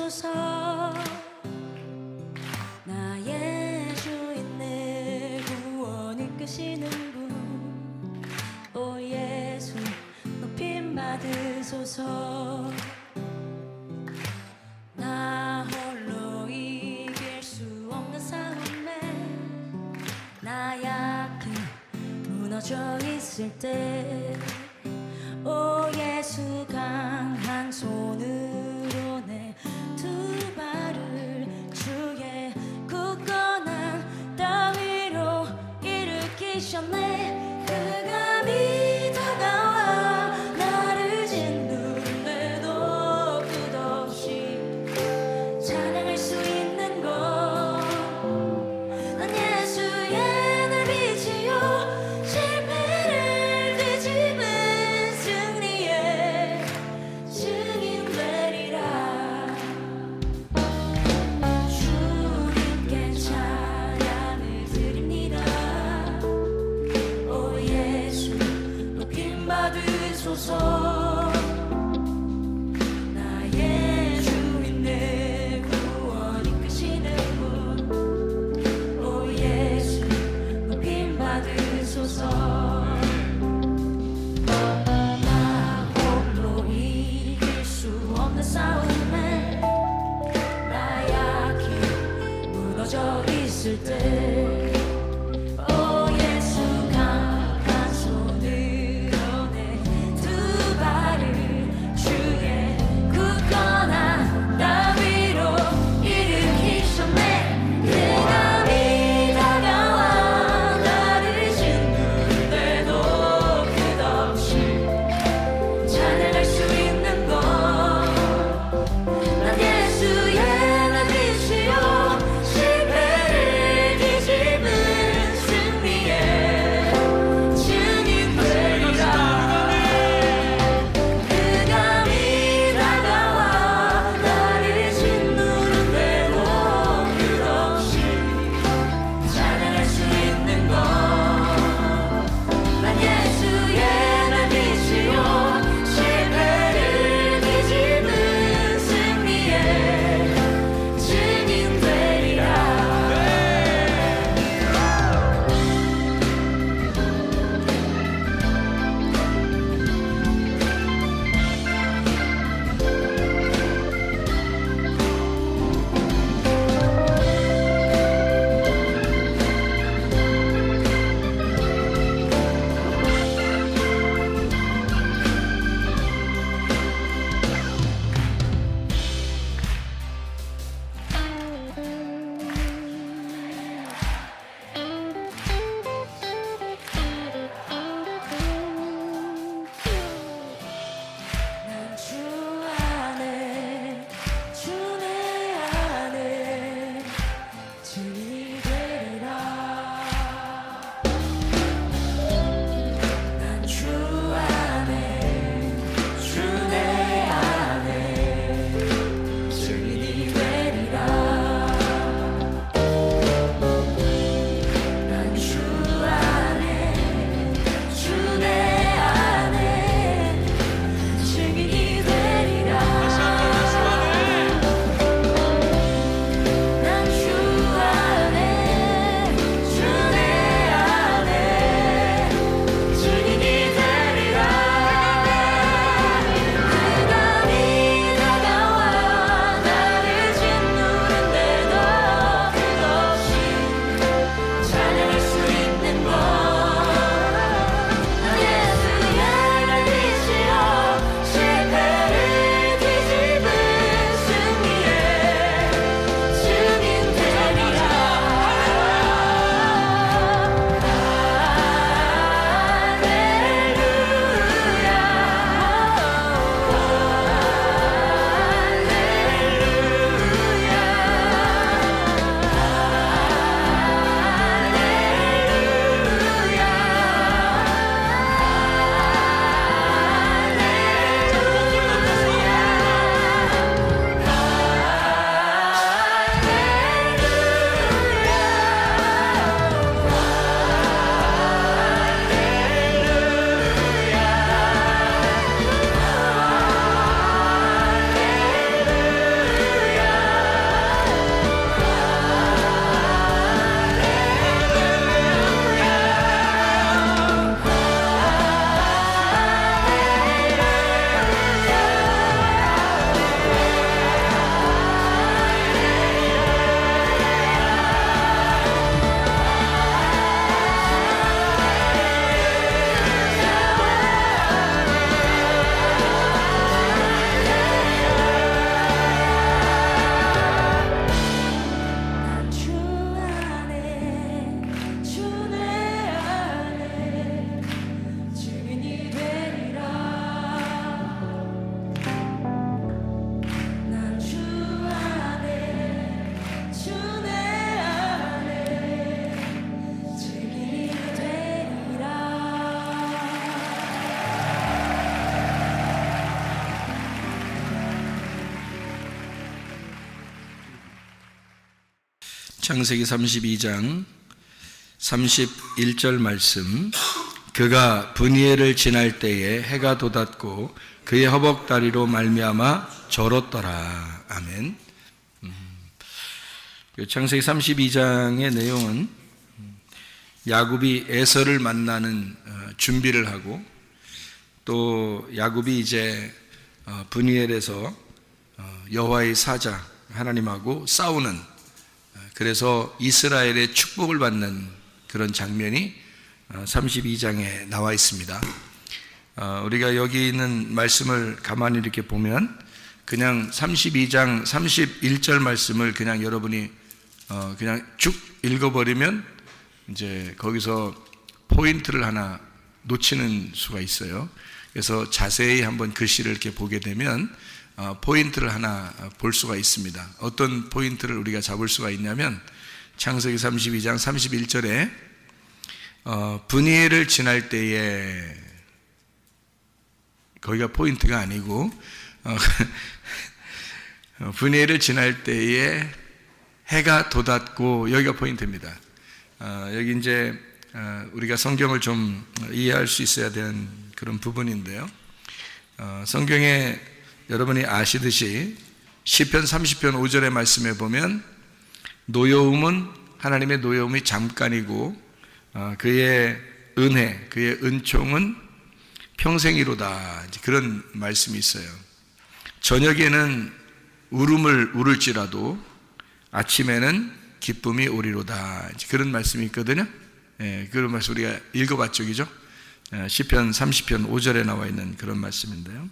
주소서. 나의 주인 내 구원 이끄시는 분, 오 예수 높임 받으소서. 나 홀로 이길 수 없는 싸움에 나 약해 무너져 있을 때, 오 예수 강한 손으로 내 두 발을 주의 굳건한 땅 위로 일으키셨네. 그감이 다가와 나를 짓누른데도 끝없이 찬양할 수 있는 것, 난 예수의 날 빛이요 실패를 뒤집은 승리의 증인 되리라. 주님께 찬양을 드립니다. 오 예수 높임 받으소서. 나의 주인 내 구원 이끄시는 분, 오 예수 높임 받으소서. 나 홀로 이길 수 없는 싸움에 나 약해 무너져 있을 때, 오 예수 강한 손으로 내 두 발을 주의 굳건한 땅 위로 일으키셨네. 그감이 다가와 나를 짓누른데도 끝없이 찬양할 수 있는 것, 난 예수의 날 빛이요 실패를 뒤집은 창세기 32장 31절 말씀. 그가 브니엘을 지날 때에 해가 돋았고 그의 허벅다리로 말미암아 절었더라. 아멘. 창세기 32장의 내용은 야곱이 에서를 만나는 준비를 하고, 또 야곱이 이제 브니엘에서 여호와의 사자 하나님하고 싸우는, 그래서 이스라엘의 축복을 받는 그런 장면이 32장에 나와 있습니다. 우리가 여기 있는 말씀을 가만히 이렇게 보면 그냥 32장 31절 말씀을 그냥 여러분이 그냥 쭉 읽어버리면 이제 거기서 포인트를 하나 놓치는 수가 있어요. 그래서 자세히 한번 글씨를 이렇게 보게 되면 포인트를 하나 볼 수가 있습니다. 어떤 포인트를 우리가 잡을 수가 있냐면, 창세기 32장 31절에 브니엘을 지날 때에, 거기가 포인트가 아니고 브니엘을 지날 때에 해가 돋았고, 여기가 포인트입니다. 여기 이제 우리가 성경을 좀 이해할 수 있어야 되는 그런 부분인데요. 성경에 여러분이 아시듯이 시편 30편 5절의 말씀에 보면 노여움은, 하나님의 노여움이 잠깐이고 그의 은혜, 그의 은총은 평생이로다, 그런 말씀이 있어요. 저녁에는 울음을 울을지라도 아침에는 기쁨이 오리로다, 그런 말씀이 있거든요. 그런 말씀 우리가 읽어봤죠, 그죠? 시편 30편 5절에 나와 있는 그런 말씀인데요.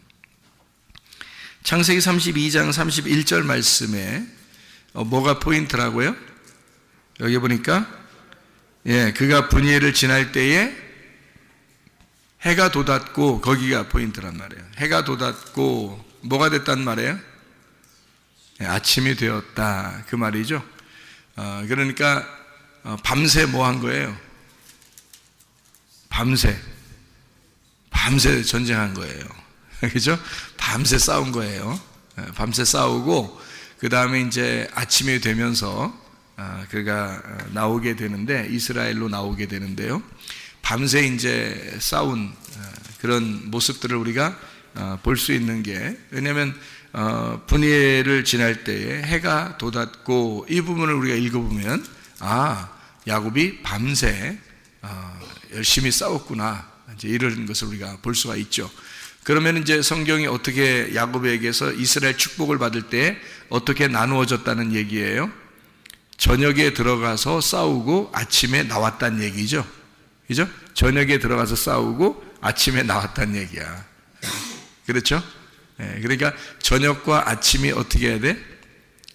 창세기 32장 31절 말씀에 뭐가 포인트라고요? 여기 보니까 그가 브니엘을 지날 때에 해가 돋았고, 거기가 포인트란 말이에요. 해가 돋았고 뭐가 됐단 말이에요? 아침이 되었다, 그 말이죠. 그러니까 밤새 뭐 한 거예요? 밤새 전쟁한 거예요. 그죠? 밤새 싸운 거예요. 밤새 싸우고 그 다음에 이제 아침이 되면서 그가 나오게 되는데, 이스라엘로 나오게 되는데요. 밤새 이제 싸운 그런 모습들을 우리가 볼 수 있는 게, 왜냐하면 브니엘을 지날 때에 해가 돋았고, 이 부분을 우리가 읽어보면 야곱이 밤새 열심히 싸웠구나, 이제 이런 것을 우리가 볼 수가 있죠. 그러면 이제 성경이 어떻게 야곱에게서 이스라엘 축복을 받을 때 어떻게 나누어졌다는 얘기예요? 저녁에 들어가서 싸우고 아침에 나왔다는 얘기죠. 그죠? 저녁에 들어가서 싸우고 아침에 나왔다는 얘기야. 그렇죠? 그러니까 저녁과 아침이 어떻게 해야 돼?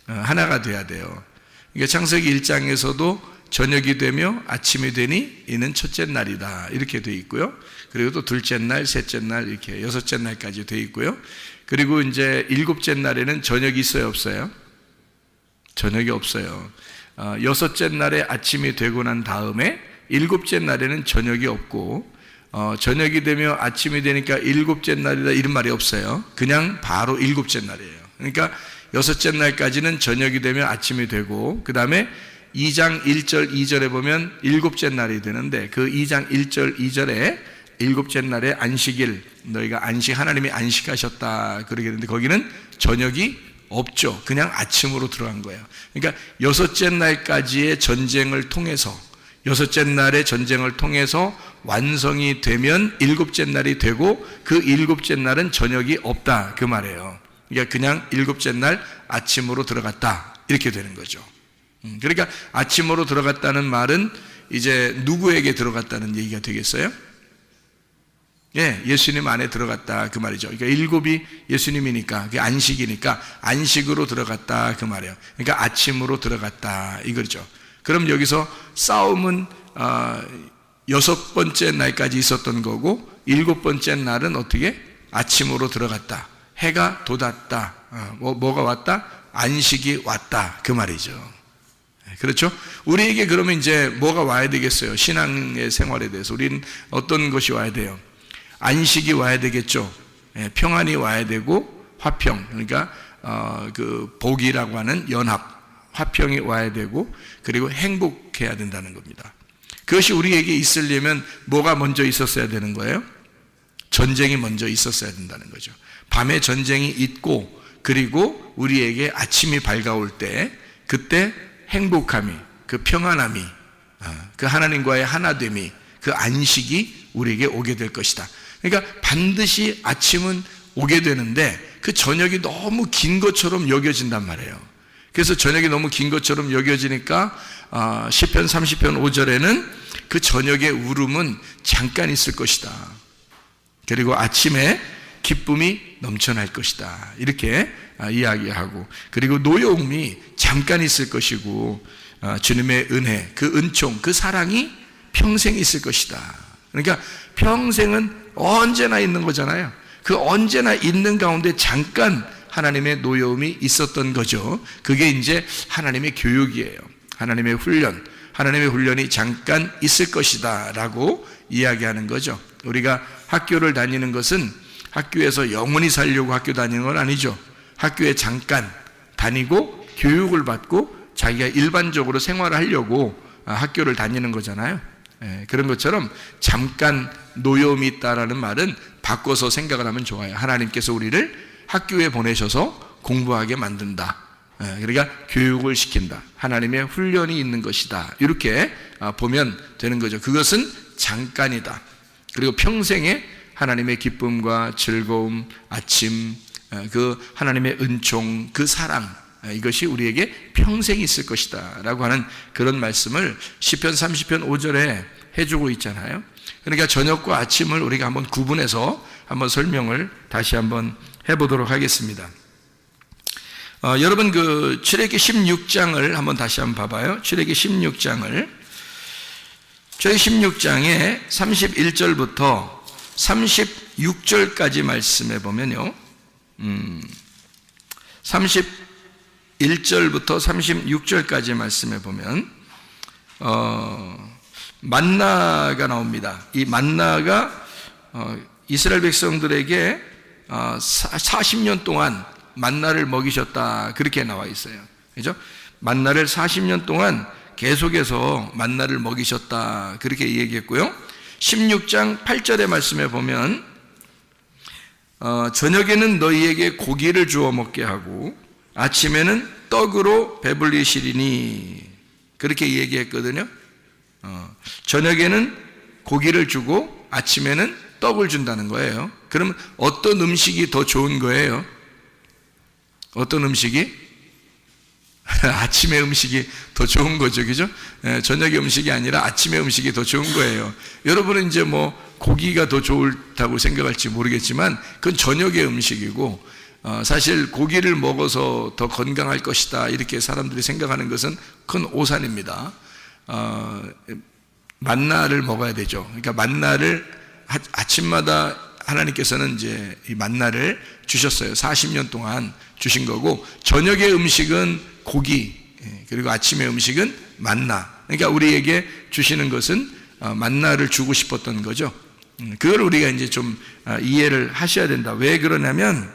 하나가 돼야 돼요. 그러니까 창세기 1장에서도 저녁이 되며 아침이 되니 이는 첫째 날이다, 이렇게 되어 있고요. 그리고 또 둘째 날, 셋째 날, 이렇게 여섯째 날까지 되어 있고요. 그리고 이제 일곱째 날에는 저녁이 있어요, 없어요? 저녁이 없어요. 여섯째 날에 아침이 되고 난 다음에 일곱째 날에는 저녁이 없고, 저녁이 되며 아침이 되니까 일곱째 날이다, 이런 말이 없어요. 그냥 바로 일곱째 날이에요. 그러니까 여섯째 날까지는 저녁이 되며 아침이 되고, 그 다음에 2장 1절 2절에 보면 일곱째 날이 되는데, 그 2장 1절 2절에 일곱째 날에 안식일, 너희가 하나님이 안식하셨다, 그러겠는데 거기는 저녁이 없죠. 그냥 아침으로 들어간 거예요. 그러니까 여섯째 날까지의 전쟁을 통해서, 여섯째 날의 전쟁을 통해서 완성이 되면 일곱째 날이 되고, 그 일곱째 날은 저녁이 없다, 그 말이에요. 그러니까 그냥 일곱째 날 아침으로 들어갔다, 이렇게 되는 거죠. 그러니까 아침으로 들어갔다는 말은 이제 누구에게 들어갔다는 얘기가 되겠어요? 예수님 안에 들어갔다, 그 말이죠. 그러니까 일곱이 예수님이니까, 그게 안식이니까 안식으로 들어갔다, 그 말이에요. 그러니까 아침으로 들어갔다, 이거죠. 그럼 여기서 싸움은 여섯 번째 날까지 있었던 거고, 일곱 번째 날은 어떻게? 아침으로 들어갔다, 해가 돋았다, 뭐가 왔다? 안식이 왔다, 그 말이죠. 그렇죠? 우리에게 그러면 이제 뭐가 와야 되겠어요? 신앙의 생활에 대해서 우리는 어떤 것이 와야 돼요? 안식이 와야 되겠죠. 평안이 와야 되고, 화평, 그러니까 그 복이라고 하는 연합, 화평이 와야 되고 그리고 행복해야 된다는 겁니다. 그것이 우리에게 있으려면 뭐가 먼저 있었어야 되는 거예요? 전쟁이 먼저 있었어야 된다는 거죠. 밤에 전쟁이 있고 그리고 우리에게 아침이 밝아올 때 그때 행복함이, 그 평안함이, 그 하나님과의 하나됨이, 그 안식이 우리에게 오게 될 것이다. 그러니까 반드시 아침은 오게 되는데 그 저녁이 너무 긴 것처럼 여겨진단 말이에요. 그래서 저녁이 너무 긴 것처럼 여겨지니까 시편 30편 5절에는 그 저녁의 울음은 잠깐 있을 것이다. 그리고 아침에 기쁨이 넘쳐날 것이다. 이렇게 이야기하고, 그리고 노여움이 잠깐 있을 것이고 주님의 은혜, 그 은총, 그 사랑이 평생 있을 것이다. 그러니까 평생은 언제나 있는 거잖아요. 그 언제나 있는 가운데 잠깐 하나님의 노여움이 있었던 거죠. 그게 이제 하나님의 교육이에요. 하나님의 훈련, 하나님의 훈련이 잠깐 있을 것이다 라고 이야기하는 거죠. 우리가 학교를 다니는 것은 학교에서 영원히 살려고 학교 다니는 건 아니죠. 학교에 잠깐 다니고 교육을 받고 자기가 일반적으로 생활을 하려고 학교를 다니는 거잖아요. 그런 것처럼 잠깐 노여움이 있다라는 말은 바꿔서 생각을 하면 좋아요. 하나님께서 우리를 학교에 보내셔서 공부하게 만든다. 그러니까 교육을 시킨다. 하나님의 훈련이 있는 것이다. 이렇게 보면 되는 거죠. 그것은 잠깐이다. 그리고 평생에 하나님의 기쁨과 즐거움, 아침, 그 하나님의 은총, 그 사랑, 이것이 우리에게 평생 있을 것이다 라고 하는 그런 말씀을 시편 30편 5절에 해주고 있잖아요. 그러니까 저녁과 아침을 우리가 한번 구분해서 한번 설명을 다시 한번 해보도록 하겠습니다. 여러분 그 출애굽기 16장을 한번 다시 한번 봐봐요. 출애굽기 16장을, 출애굽기 16장에 31절부터 36절까지 말씀해 보면요, 31절부터 36절까지 말씀해 보면 만나가 나옵니다. 이 만나가 이스라엘 백성들에게 40년 동안 만나를 먹이셨다, 그렇게 나와 있어요. 그죠? 만나를 40년 동안 계속해서 만나를 먹이셨다, 그렇게 얘기했고요. 16장 8절의 말씀에 보면 저녁에는 너희에게 고기를 주어 먹게 하고 아침에는 떡으로 배불리시리니, 그렇게 얘기했거든요. 저녁에는 고기를 주고 아침에는 떡을 준다는 거예요. 그러면 어떤 음식이 더 좋은 거예요? 어떤 음식이? 아침의 음식이 더 좋은 거죠, 그죠? 저녁의 음식이 아니라 아침의 음식이 더 좋은 거예요. 여러분은 이제 뭐 고기가 더 좋다고 생각할지 모르겠지만 그건 저녁의 음식이고, 사실 고기를 먹어서 더 건강할 것이다 이렇게 사람들이 생각하는 것은 큰 오산입니다. 만나를 먹어야 되죠. 그러니까 만나를 아침마다 하나님께서는 이제 이 만나를 주셨어요. 40년 동안 주신 거고, 저녁의 음식은 고기, 그리고 아침의 음식은 만나. 그러니까 우리에게 주시는 것은 만나를 주고 싶었던 거죠. 그걸 우리가 이제 좀 이해를 하셔야 된다. 왜 그러냐면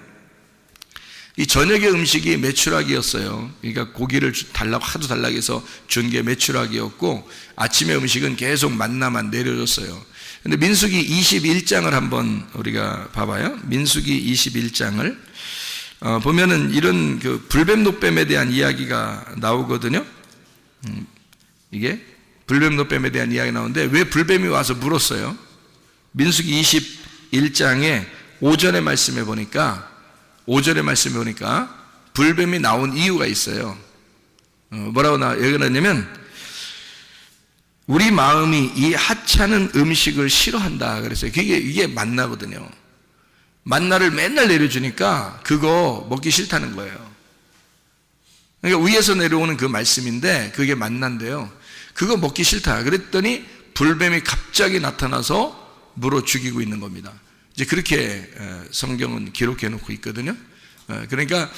이 저녁의 음식이 메추라기였어요. 그러니까 고기를 달라고 하도 달라고 해서 준 게 메추라기였고, 아침의 음식은 계속 만나만 내려줬어요. 근데 민수기 21장을 한번 우리가 봐봐요. 민수기 21장을 보면은 이런 그 불뱀 노뱀에 대한 이야기가 나오거든요. 이게 불뱀 노뱀에 대한 이야기가 나오는데 왜 불뱀이 와서 물었어요? 민수기 21장에 5절의 말씀에 보니까, 5절의 말씀에 보니까 불뱀이 나온 이유가 있어요. 뭐라고 얘기하냐면 우리 마음이 이 하찮은 음식을 싫어한다 그랬어요. 이게 만나거든요. 만나를 맨날 내려주니까 그거 먹기 싫다는 거예요. 그러니까 위에서 내려오는 그 말씀인데 그게 만난데요. 그거 먹기 싫다 그랬더니 불뱀이 갑자기 나타나서 물어 죽이고 있는 겁니다. 이제 그렇게 성경은 기록해 놓고 있거든요. 그러니까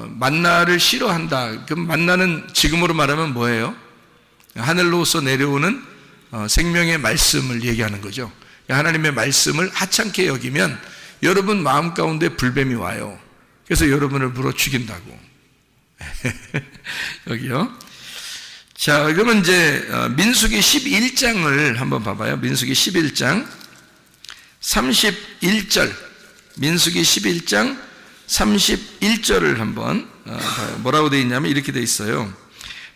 만나를 싫어한다. 그럼 만나는 지금으로 말하면 뭐예요? 하늘로서 내려오는 생명의 말씀을 얘기하는 거죠. 하나님의 말씀을 하찮게 여기면 여러분 마음 가운데 불뱀이 와요. 그래서 여러분을 물어 죽인다고. 여기요. 자, 그러면 이제 민수기 11장을 한번 봐봐요. 민수기 11장 31절. 민수기 11장 31절을 한번 봐요. 뭐라고 되어 있냐면 이렇게 되어 있어요.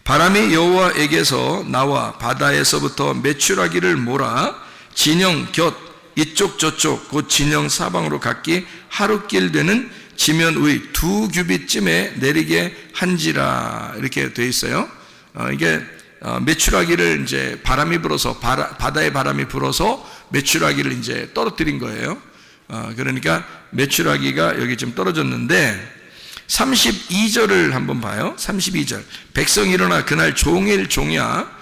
바람이 여호와에게서 나와 바다에서부터 메추라기를 몰아 진영 곁 이쪽 저쪽 곧 진영 사방으로 각기 하루길 되는 지면 의 2규빗쯤에 내리게 한지라 이렇게 되어 있어요. 이게 메추라기를 이제 바람이 불어서 바다의 바람이 불어서 메추라기를 이제 떨어뜨린 거예요. 그러니까 메추라기가 여기 좀 떨어졌는데 32절을 한번 봐요. 32절. 백성이 일어나 그날 종일 종야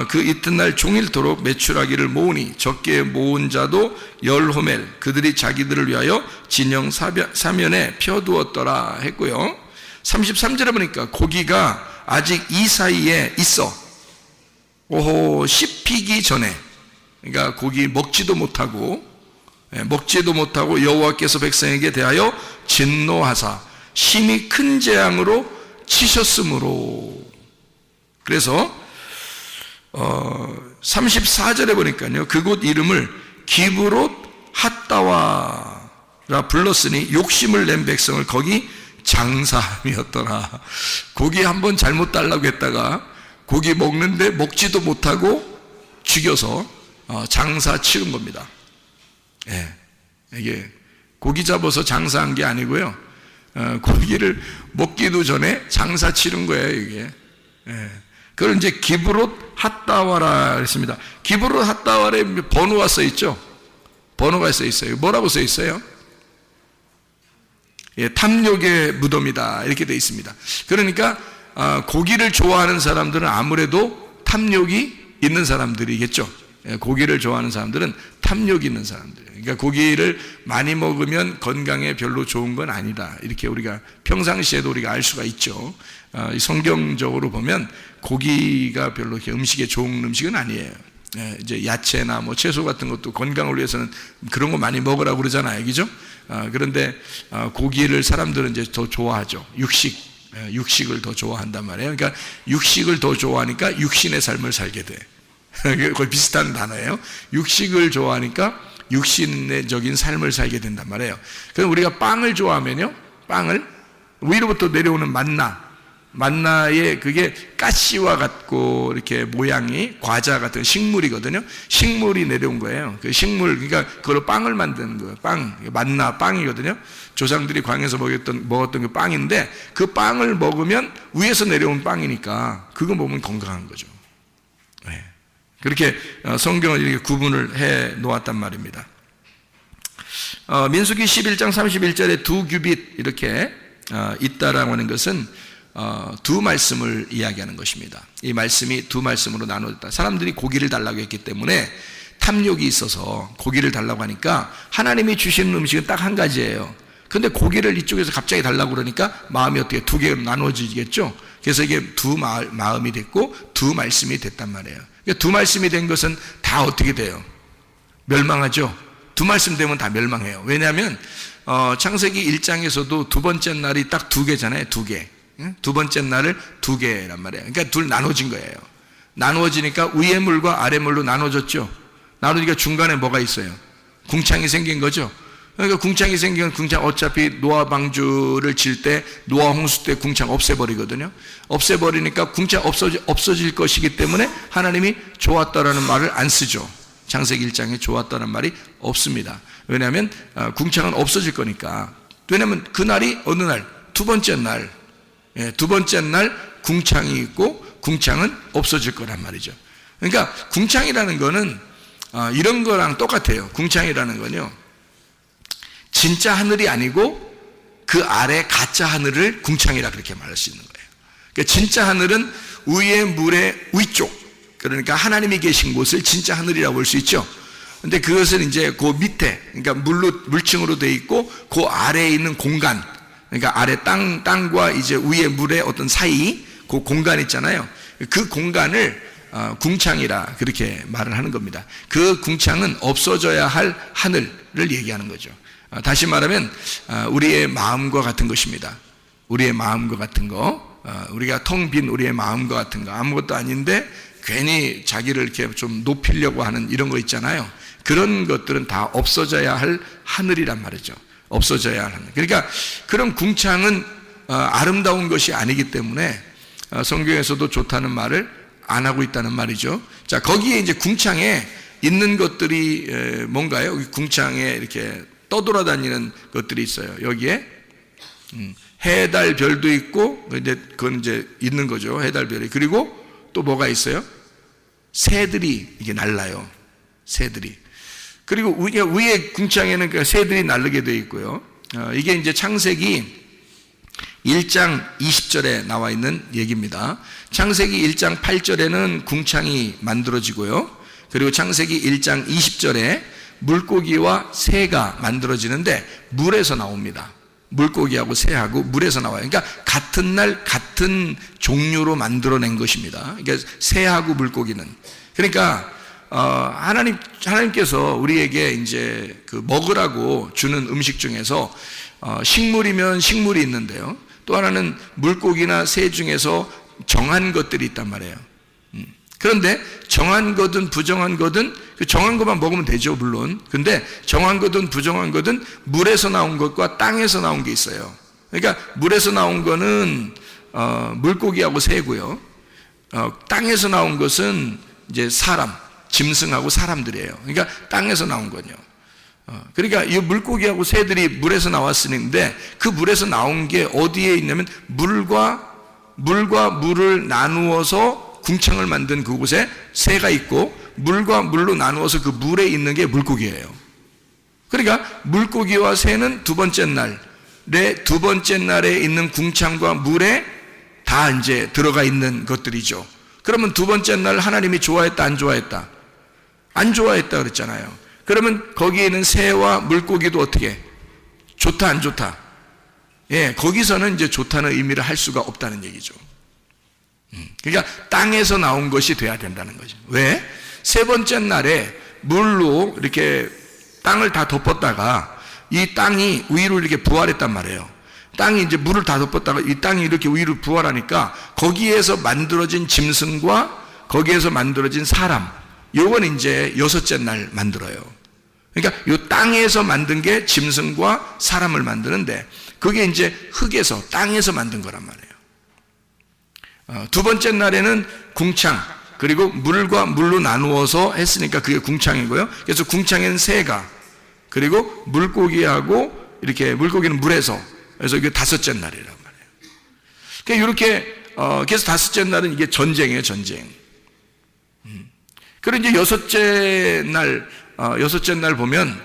그 이튿날 종일토록 메추라기를 모으니 적게 모은 자도 10호멜 그들이 자기들을 위하여 진영 사면에 펴두었더라 했고요. 33절에 보니까 고기가 아직 이 사이에 있어. 오호 씹히기 전에, 그러니까 고기 먹지도 못하고 여호와께서 백성에게 대하여 진노하사 심히 큰 재앙으로 치셨으므로. 그래서 34절에 보니까요, 그곳 이름을 기브롯 핫다와라 불렀으니 욕심을 낸 백성을 거기 장사함이었더라. 고기 한번 잘못 달라고 했다가 고기 먹는데 먹지도 못하고 죽여서 장사 치른 겁니다. 예, 이게 고기 잡아서 장사한 게 아니고요, 고기를 먹기도 전에 장사 치른 거예요, 이게. 예. 그걸 이제 기브롯 핫다와라 했습니다. 기브롯 핫다와에 번호가 써 있죠? 번호가 써 있어요. 뭐라고 써 있어요? 예, 탐욕의 무덤이다 이렇게 되어 있습니다. 그러니까 고기를 좋아하는 사람들은 아무래도 탐욕이 있는 사람들이겠죠. 예, 고기를 좋아하는 사람들은 탐욕이 있는 사람들. 그러니까 고기를 많이 먹으면 건강에 별로 좋은 건 아니다. 이렇게 우리가 평상시에도 우리가 알 수가 있죠. 성경적으로 보면 고기가 별로 이렇게 음식에 좋은 음식은 아니에요. 예, 이제 야채나 뭐 채소 같은 것도 건강을 위해서는 그런 거 많이 먹으라고 그러잖아요, 그죠? 그런데 고기를 사람들은 이제 더 좋아하죠. 육식을 더 좋아한단 말이에요. 그러니까 육식을 더 좋아하니까 육신의 삶을 살게 돼. 거의 비슷한 단어예요. 육식을 좋아하니까 육신적인 삶을 살게 된단 말이에요. 그럼 우리가 빵을 좋아하면요, 빵을 위로부터 내려오는 만나의 그게 가시와 같고 이렇게 모양이 과자 같은 식물이거든요. 식물이 내려온 거예요. 그 식물, 그러니까 그걸로 빵을 만드는 거예요. 만나 빵이거든요. 조상들이 광야에서 먹었던 그 빵인데 그 빵을 먹으면 위에서 내려온 빵이니까 그거 먹으면 건강한 거죠. 네. 그렇게 성경을 이렇게 구분을 해 놓았단 말입니다. 민수기 11장 31절에 2규빗 이렇게 있다라고 하는 것은 두 말씀을 이야기하는 것입니다. 이 말씀이 두 말씀으로 나누어졌다. 사람들이 고기를 달라고 했기 때문에 탐욕이 있어서 고기를 달라고 하니까 하나님이 주시는 음식은 딱 한 가지예요. 근데 고기를 이쪽에서 갑자기 달라고 그러니까 마음이 어떻게 두 개로 나누어지겠죠. 그래서 이게 두 마음이 됐고 두 말씀이 됐단 말이에요. 그러니까 두 말씀이 된 것은 다 어떻게 돼요? 멸망하죠. 두 말씀 되면 다 멸망해요. 왜냐하면 창세기 1장에서도 두 번째 날이 딱 2개잖아요. 2개. 두 번째 날을 2개란 말이에요. 그러니까 둘 나눠진 거예요. 나누어지니까 위의 물과 아래 물로 나눠졌죠. 나누니까 중간에 뭐가 있어요? 궁창이 생긴 거죠. 그러니까 궁창이 생기면 궁창 어차피 노아 방주를 질 때 노아 홍수 때 궁창 없애버리거든요. 없애버리니까 궁창 없어질 것이기 때문에 하나님이 좋았다라는 말을 안 쓰죠. 창세기 1장에 좋았다는 말이 없습니다. 왜냐하면 궁창은 없어질 거니까. 왜냐하면 그날이 어느 날? 두 번째 날. 예, 두 번째 날 궁창이 있고 궁창은 없어질 거란 말이죠. 그러니까 궁창이라는 거는 이런 거랑 똑같아요. 궁창이라는 건요, 진짜 하늘이 아니고 그 아래 가짜 하늘을 궁창이라 그렇게 말할 수 있는 거예요. 그러니까 진짜 하늘은 위의 물의 위쪽, 그러니까 하나님이 계신 곳을 진짜 하늘이라고 볼 수 있죠. 근데 그것은 이제 그 밑에, 그러니까 물층으로 되어 있고 그 아래에 있는 공간, 그러니까 아래 땅과 이제 위의 물의 어떤 사이, 그 공간 있잖아요. 그 공간을 궁창이라 그렇게 말을 하는 겁니다. 그 궁창은 없어져야 할 하늘을 얘기하는 거죠. 다시 말하면 우리의 마음과 같은 것입니다. 우리의 마음과 같은 거. 우리가 텅 빈 우리의 마음과 같은 거, 아무것도 아닌데 괜히 자기를 이렇게 좀 높이려고 하는 이런 거 있잖아요. 그런 것들은 다 없어져야 할 하늘이란 말이죠. 없어져야 할 하늘. 그러니까 그런 궁창은 아름다운 것이 아니기 때문에 성경에서도 좋다는 말을 안 하고 있다는 말이죠. 자, 거기에 이제 궁창에 있는 것들이 뭔가요? 궁창에 이렇게 떠돌아다니는 것들이 있어요. 여기에 해, 달, 별도 있고, 그건 이제 있는 거죠. 해, 달, 별이. 그리고 또 뭐가 있어요? 새들이 이게 날라요. 새들이. 그리고 위에 궁창에는 그 새들이 날르게 되어 있고요. 이게 이제 창세기 1장 20절에 나와 있는 얘기입니다. 창세기 1장 8절에는 궁창이 만들어지고요. 그리고 창세기 1장 20절에 물고기와 새가 만들어지는데 물에서 나옵니다. 물고기하고 새하고 물에서 나와요. 그러니까 같은 날 같은 종류로 만들어낸 것입니다. 그러니까 새하고 물고기는. 그러니까 하나님께서 우리에게 이제 그 먹으라고 주는 음식 중에서 식물이면 식물이 있는데요. 또 하나는 물고기나 새 중에서 정한 것들이 있단 말이에요. 그런데 정한 거든 부정한 거든 그 정한 것만 먹으면 되죠, 물론. 근데 정한 거든 부정한 거든 물에서 나온 것과 땅에서 나온 게 있어요. 그러니까 물에서 나온 거는 물고기하고 새고요. 땅에서 나온 것은 이제 사람, 짐승하고 사람들이에요. 그러니까 땅에서 나온 거죠. 그러니까 이 물고기하고 새들이 물에서 나왔으는데 그 물에서 나온 게 어디에 있냐면 물과 물을 나누어서 궁창을 만든 그곳에 새가 있고 물과 물로 나누어서 그 물에 있는 게 물고기예요. 그러니까 물고기와 새는 두 번째 날에 있는 궁창과 물에 다 이제 들어가 있는 것들이죠. 그러면 두 번째 날 하나님이 좋아했다, 안 좋아했다? 안 좋아했다 그랬잖아요. 그러면 거기에 있는 새와 물고기도 어떻게? 좋다, 안 좋다? 예, 거기서는 이제 좋다는 의미를 할 수가 없다는 얘기죠. 그러니까 땅에서 나온 것이 돼야 된다는 거죠. 왜? 세 번째 날에 물로 이렇게 땅을 다 덮었다가 이 땅이 위로 이렇게 부활했단 말이에요. 땅이 이제 물을 다 덮었다가 이 땅이 이렇게 위로 부활하니까 거기에서 만들어진 짐승과 거기에서 만들어진 사람, 요건 이제 여섯째 날 만들어요. 그러니까 이 땅에서 만든 게 짐승과 사람을 만드는데 그게 이제 흙에서 땅에서 만든 거란 말이에요. 두 번째 날에는 궁창, 그리고 물과 물로 나누어서 했으니까 그게 궁창이고요. 그래서 궁창에는 새가, 그리고 물고기하고 이렇게 물고기는 물에서, 그래서 이게 다섯째 날이란 말이에요. 그러니까 이렇게 그래서 다섯째 날은 이게 전쟁이에요, 전쟁. 그리고 이제 여섯째 날 보면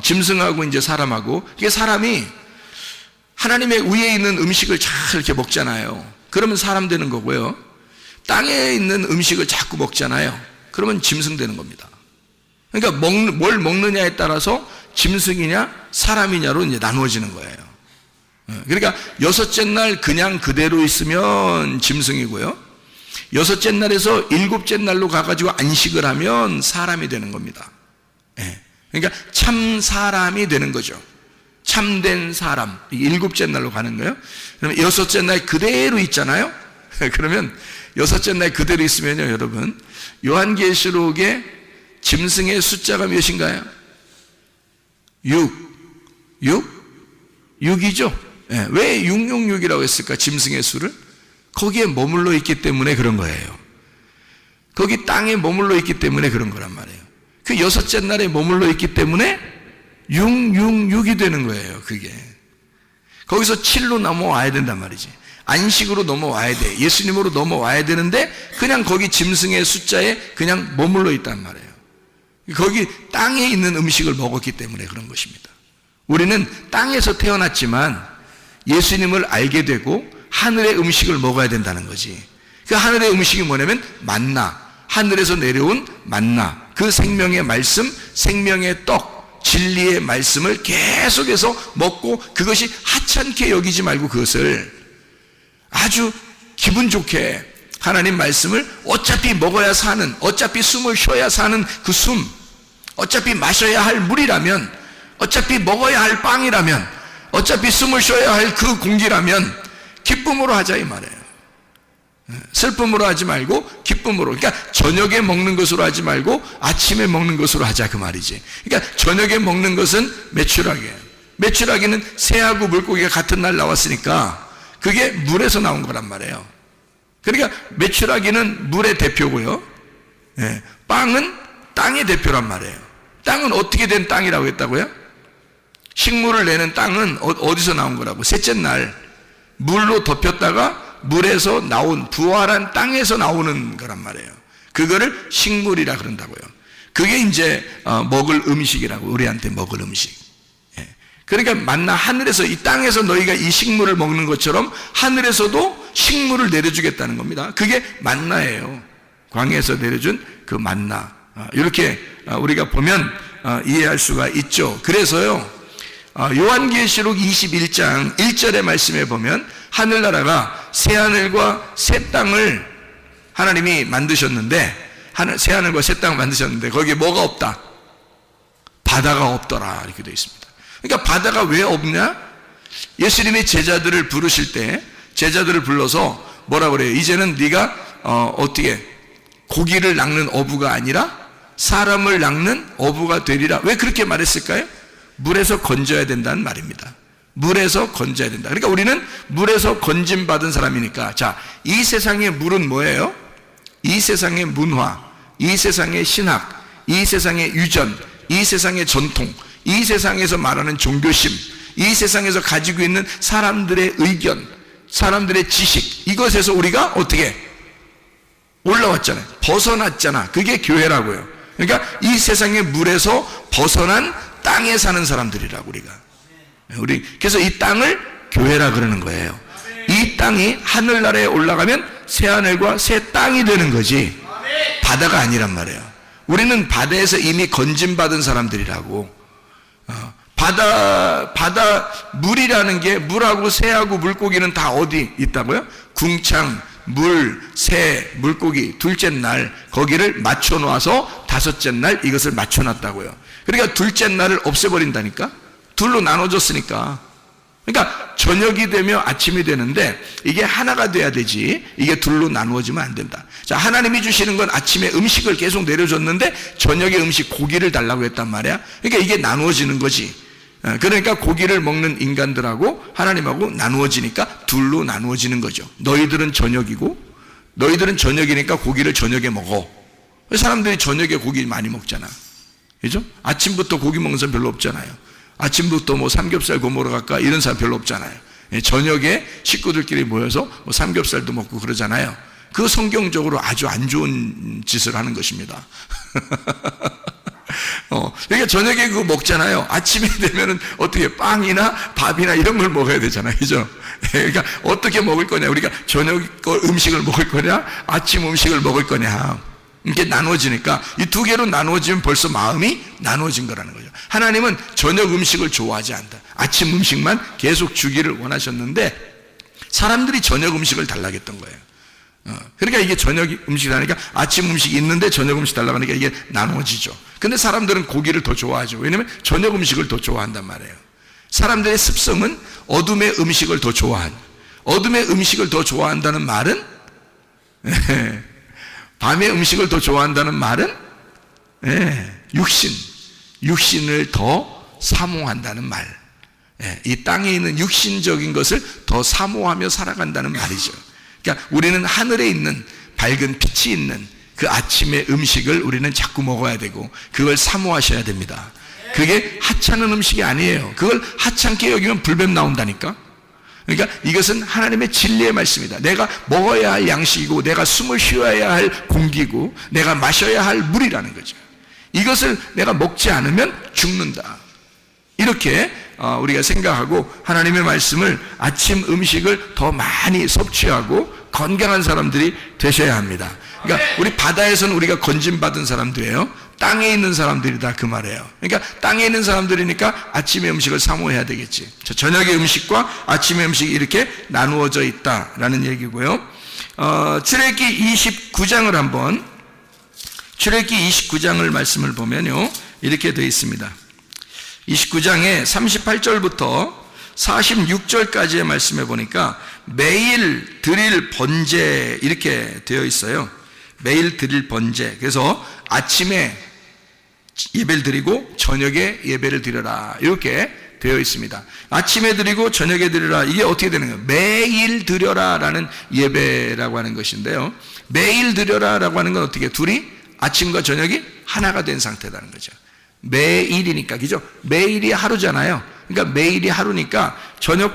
짐승하고 이제 사람하고, 이게 사람이 하나님의 위에 있는 음식을 잘 이렇게 먹잖아요. 그러면 사람 되는 거고요. 땅에 있는 음식을 자꾸 먹잖아요. 그러면 짐승 되는 겁니다. 그러니까 뭘 먹느냐에 따라서 짐승이냐 사람이냐로 이제 나누어지는 거예요. 그러니까 여섯째 날 그냥 그대로 있으면 짐승이고요. 여섯째 날에서 일곱째 날로 가가지고 안식을 하면 사람이 되는 겁니다. 그러니까 참 사람이 되는 거죠. 참된 사람, 일곱째 날로 가는 거예요. 그러면 여섯째 날 그대로 있잖아요. 그러면 여섯째 날 그대로 있으면요, 여러분, 요한계시록에 짐승의 숫자가 몇인가요? 6이죠. 왜 666이라고 했을까? 짐승의 수를 거기에 머물러 있기 때문에 그런 거예요. 거기 땅에 머물러 있기 때문에 그런 거란 말이에요. 그 여섯째 날에 머물러 있기 때문에 666이 되는 거예요. 그게 거기서 7로 넘어와야 된단 말이지. 안식으로 넘어와야 돼. 예수님으로 넘어와야 되는데 그냥 거기 짐승의 숫자에 그냥 머물러 있단 말이에요. 거기 땅에 있는 음식을 먹었기 때문에 그런 것입니다. 우리는 땅에서 태어났지만 예수님을 알게 되고 하늘의 음식을 먹어야 된다는 거지. 그 하늘의 음식이 뭐냐면 만나, 하늘에서 내려온 만나, 그 생명의 말씀, 생명의 떡, 진리의 말씀을 계속해서 먹고 그것이 하찮게 여기지 말고 그것을 아주 기분 좋게 하나님 말씀을 어차피 먹어야 사는, 어차피 숨을 쉬어야 사는 그 숨, 어차피 마셔야 할 물이라면, 어차피 먹어야 할 빵이라면, 어차피 숨을 쉬어야 할 그 공기라면 기쁨으로 하자 이 말이에요. 슬픔으로 하지 말고 기쁨으로. 그러니까 저녁에 먹는 것으로 하지 말고 아침에 먹는 것으로 하자 그 말이지. 그러니까 저녁에 먹는 것은 메추라기예요. 메추라기는 새하고 물고기가 같은 날 나왔으니까 그게 물에서 나온 거란 말이에요. 그러니까 메추라기는 물의 대표고요, 빵은 땅의 대표란 말이에요. 땅은 어떻게 된 땅이라고 했다고요? 식물을 내는 땅은 어디서 나온 거라고? 셋째 날 물로 덮였다가 물에서 나온 부활한 땅에서 나오는 거란 말이에요. 그거를 식물이라 그런다고요. 그게 이제 먹을 음식이라고, 우리한테 먹을 음식. 그러니까 만나 하늘에서, 이 땅에서 너희가 이 식물을 먹는 것처럼 하늘에서도 식물을 내려주겠다는 겁니다. 그게 만나예요. 광야에서 내려준 그 만나. 이렇게 우리가 보면 이해할 수가 있죠. 그래서요, 요한계시록 21장 1절의 말씀에 보면 하늘나라가 새하늘과 새 땅을 하나님이 만드셨는데, 새하늘과 새 땅을 만드셨는데 거기에 뭐가 없다? 바다가 없더라 이렇게 되어 있습니다. 그러니까 바다가 왜 없냐? 예수님이 제자들을 부르실 때 제자들을 불러서 뭐라 그래요? 이제는 네가 어떻게 고기를 낚는 어부가 아니라 사람을 낚는 어부가 되리라. 왜 그렇게 말했을까요? 물에서 건져야 된다는 말입니다. 물에서 건져야 된다. 그러니까 우리는 물에서 건짐받은 사람이니까, 자, 이 세상의 물은 뭐예요? 이 세상의 문화, 이 세상의 신학, 이 세상의 유전, 이 세상의 전통, 이 세상에서 말하는 종교심, 이 세상에서 가지고 있는 사람들의 의견, 사람들의 지식, 이것에서 우리가 어떻게 올라왔잖아요. 벗어났잖아. 그게 교회라고요. 그러니까 이 세상의 물에서 벗어난 땅에 사는 사람들이라고 우리 그래서 이 땅을 교회라 그러는 거예요. 이 땅이 하늘나라에 올라가면 새 하늘과 새 땅이 되는 거지 바다가 아니란 말이에요. 우리는 바다에서 이미 건짐받은 사람들이라고. 바다 물이라는 게, 물하고 새하고 물고기는 다 어디 있다고요? 궁창, 물, 새, 물고기 둘째 날 거기를 맞춰 놓아서 다섯째 날 이것을 맞춰 놨다고요. 그러니까 둘째 날을 없애버린다니까. 둘로 나눠졌으니까. 그러니까 저녁이 되며 아침이 되는데 이게 하나가 돼야 되지, 이게 둘로 나누어지면 안 된다. 자, 하나님이 주시는 건 아침에 음식을 계속 내려줬는데 저녁에 음식 고기를 달라고 했단 말이야. 그러니까 이게 나누어지는 거지. 그러니까 고기를 먹는 인간들하고 하나님하고 나누어지니까 둘로 나누어지는 거죠. 너희들은 저녁이고, 너희들은 저녁이니까 고기를 저녁에 먹어. 사람들이 저녁에 고기 많이 먹잖아. 그죠? 아침부터 고기 먹는 사람 별로 없잖아요. 아침부터 뭐 삼겹살 구워 먹으러 갈까 이런 사람 별로 없잖아요. 저녁에 식구들끼리 모여서 뭐 삼겹살도 먹고 그러잖아요. 그 성경적으로 아주 안 좋은 짓을 하는 것입니다. 그러니까 저녁에 그거 먹잖아요. 아침이 되면은 어떻게 빵이나 밥이나 이런 걸 먹어야 되잖아요. 그죠? 그러니까 어떻게 먹을 거냐? 우리가 저녁 음식을 먹을 거냐? 아침 음식을 먹을 거냐? 이렇게 나누어지니까 이 두 개로 나누어지면 벌써 마음이 나누어진 거라는 거죠. 하나님은 저녁 음식을 좋아하지 않다. 아침 음식만 계속 주기를 원하셨는데 사람들이 저녁 음식을 달라고 했던 거예요. 그러니까 이게 저녁 음식이라니까 아침 음식이 있는데 저녁 음식 달라고 하니까 이게 나누어지죠. 근데 사람들은 고기를 더 좋아하죠. 왜냐하면 저녁 음식을 더 좋아한단 말이에요. 사람들의 습성은 어둠의 음식을 더 좋아한, 어둠의 음식을 더 좋아한다는 말은 밤의 음식을 더 좋아한다는 말은 육신을 더 사모한다는 말. 이 땅에 있는 육신적인 것을 더 사모하며 살아간다는 말이죠. 그러니까 우리는 하늘에 있는 밝은 빛이 있는 그 아침의 음식을 우리는 자꾸 먹어야 되고 그걸 사모하셔야 됩니다. 그게 하찮은 음식이 아니에요. 그걸 하찮게 여기면 불뱀 나온다니까. 그러니까 이것은 하나님의 진리의 말씀이다. 내가 먹어야 할 양식이고 내가 숨을 쉬어야 할 공기고 내가 마셔야 할 물이라는 거죠. 이것을 내가 먹지 않으면 죽는다. 이렇게 우리가 생각하고 하나님의 말씀을 아침 음식을 더 많이 섭취하고 건강한 사람들이 되셔야 합니다. 그러니까 우리 바다에서는 우리가 건짐받은 사람들이에요. 땅에 있는 사람들이다 그 말이에요. 그러니까 땅에 있는 사람들이니까 아침의 음식을 사모해야 되겠지. 저녁의 음식과 아침의 음식이 이렇게 나누어져 있다라는 얘기고요. 출애굽기 29장을 한번, 출애굽기 29장을 말씀을 보면요 이렇게 되어 있습니다. 29장에 38절부터 46절까지의 말씀에 보니까 매일 드릴 번제 이렇게 되어 있어요. 매일 드릴 번제. 그래서 아침에 예배를 드리고 저녁에 예배를 드려라 이렇게 되어 있습니다. 아침에 드리고 저녁에 드려라. 이게 어떻게 되는 거예요? 매일 드려라 라는 예배라고 하는 것인데요, 매일 드려라 라고 하는 건 어떻게, 둘이 아침과 저녁이 하나가 된 상태라는 거죠. 매일이니까, 그죠? 매일이 하루잖아요. 그러니까 매일이 하루니까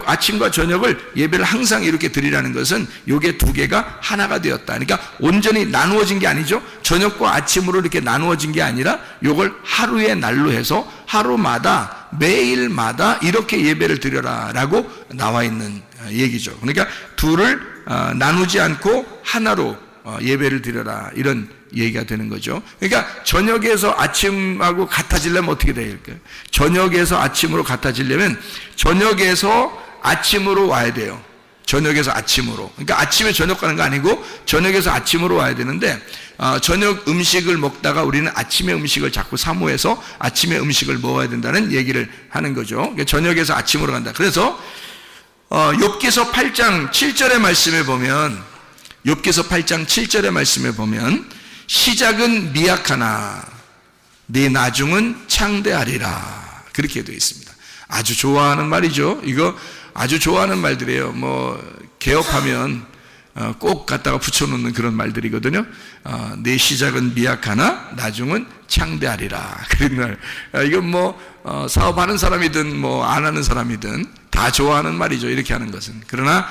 아침과 저녁을 예배를 항상 이렇게 드리라는 것은 요게 두 개가 하나가 되었다. 그러니까 온전히 나누어진 게 아니죠. 저녁과 아침으로 이렇게 나누어진 게 아니라 요걸 하루의 날로 해서 하루마다 매일마다 이렇게 예배를 드려라 라고 나와 있는 얘기죠. 그러니까 둘을 나누지 않고 하나로 예배를 드려라 이런 얘기가 되는 거죠. 그러니까 저녁에서 아침하고 같아지려면 어떻게 돼야 될까요? 저녁에서 아침으로 같아지려면 저녁에서 아침으로 와야 돼요. 저녁에서 아침으로. 그러니까 아침에 저녁 가는 거 아니고 저녁에서 아침으로 와야 되는데, 저녁 음식을 먹다가 우리는 아침의 음식을 자꾸 사모해서 아침의 음식을 먹어야 된다는 얘기를 하는 거죠. 그러니까 저녁에서 아침으로 간다. 그래서 욥기서 8장 7절의 말씀에 보면, 욥기서 8장 7절의 말씀에 보면 시작은 미약하나 네 나중은 창대하리라 그렇게 되어 있습니다. 아주 좋아하는 말이죠. 이거 아주 좋아하는 말들이에요. 개업하면 꼭 갖다가 붙여놓는 그런 말들이거든요. 내 시작은 미약하나 나중은 창대하리라 그런 말. 이건 사업하는 사람이든 안 하는 사람이든 다 좋아하는 말이죠. 이렇게 하는 것은. 그러나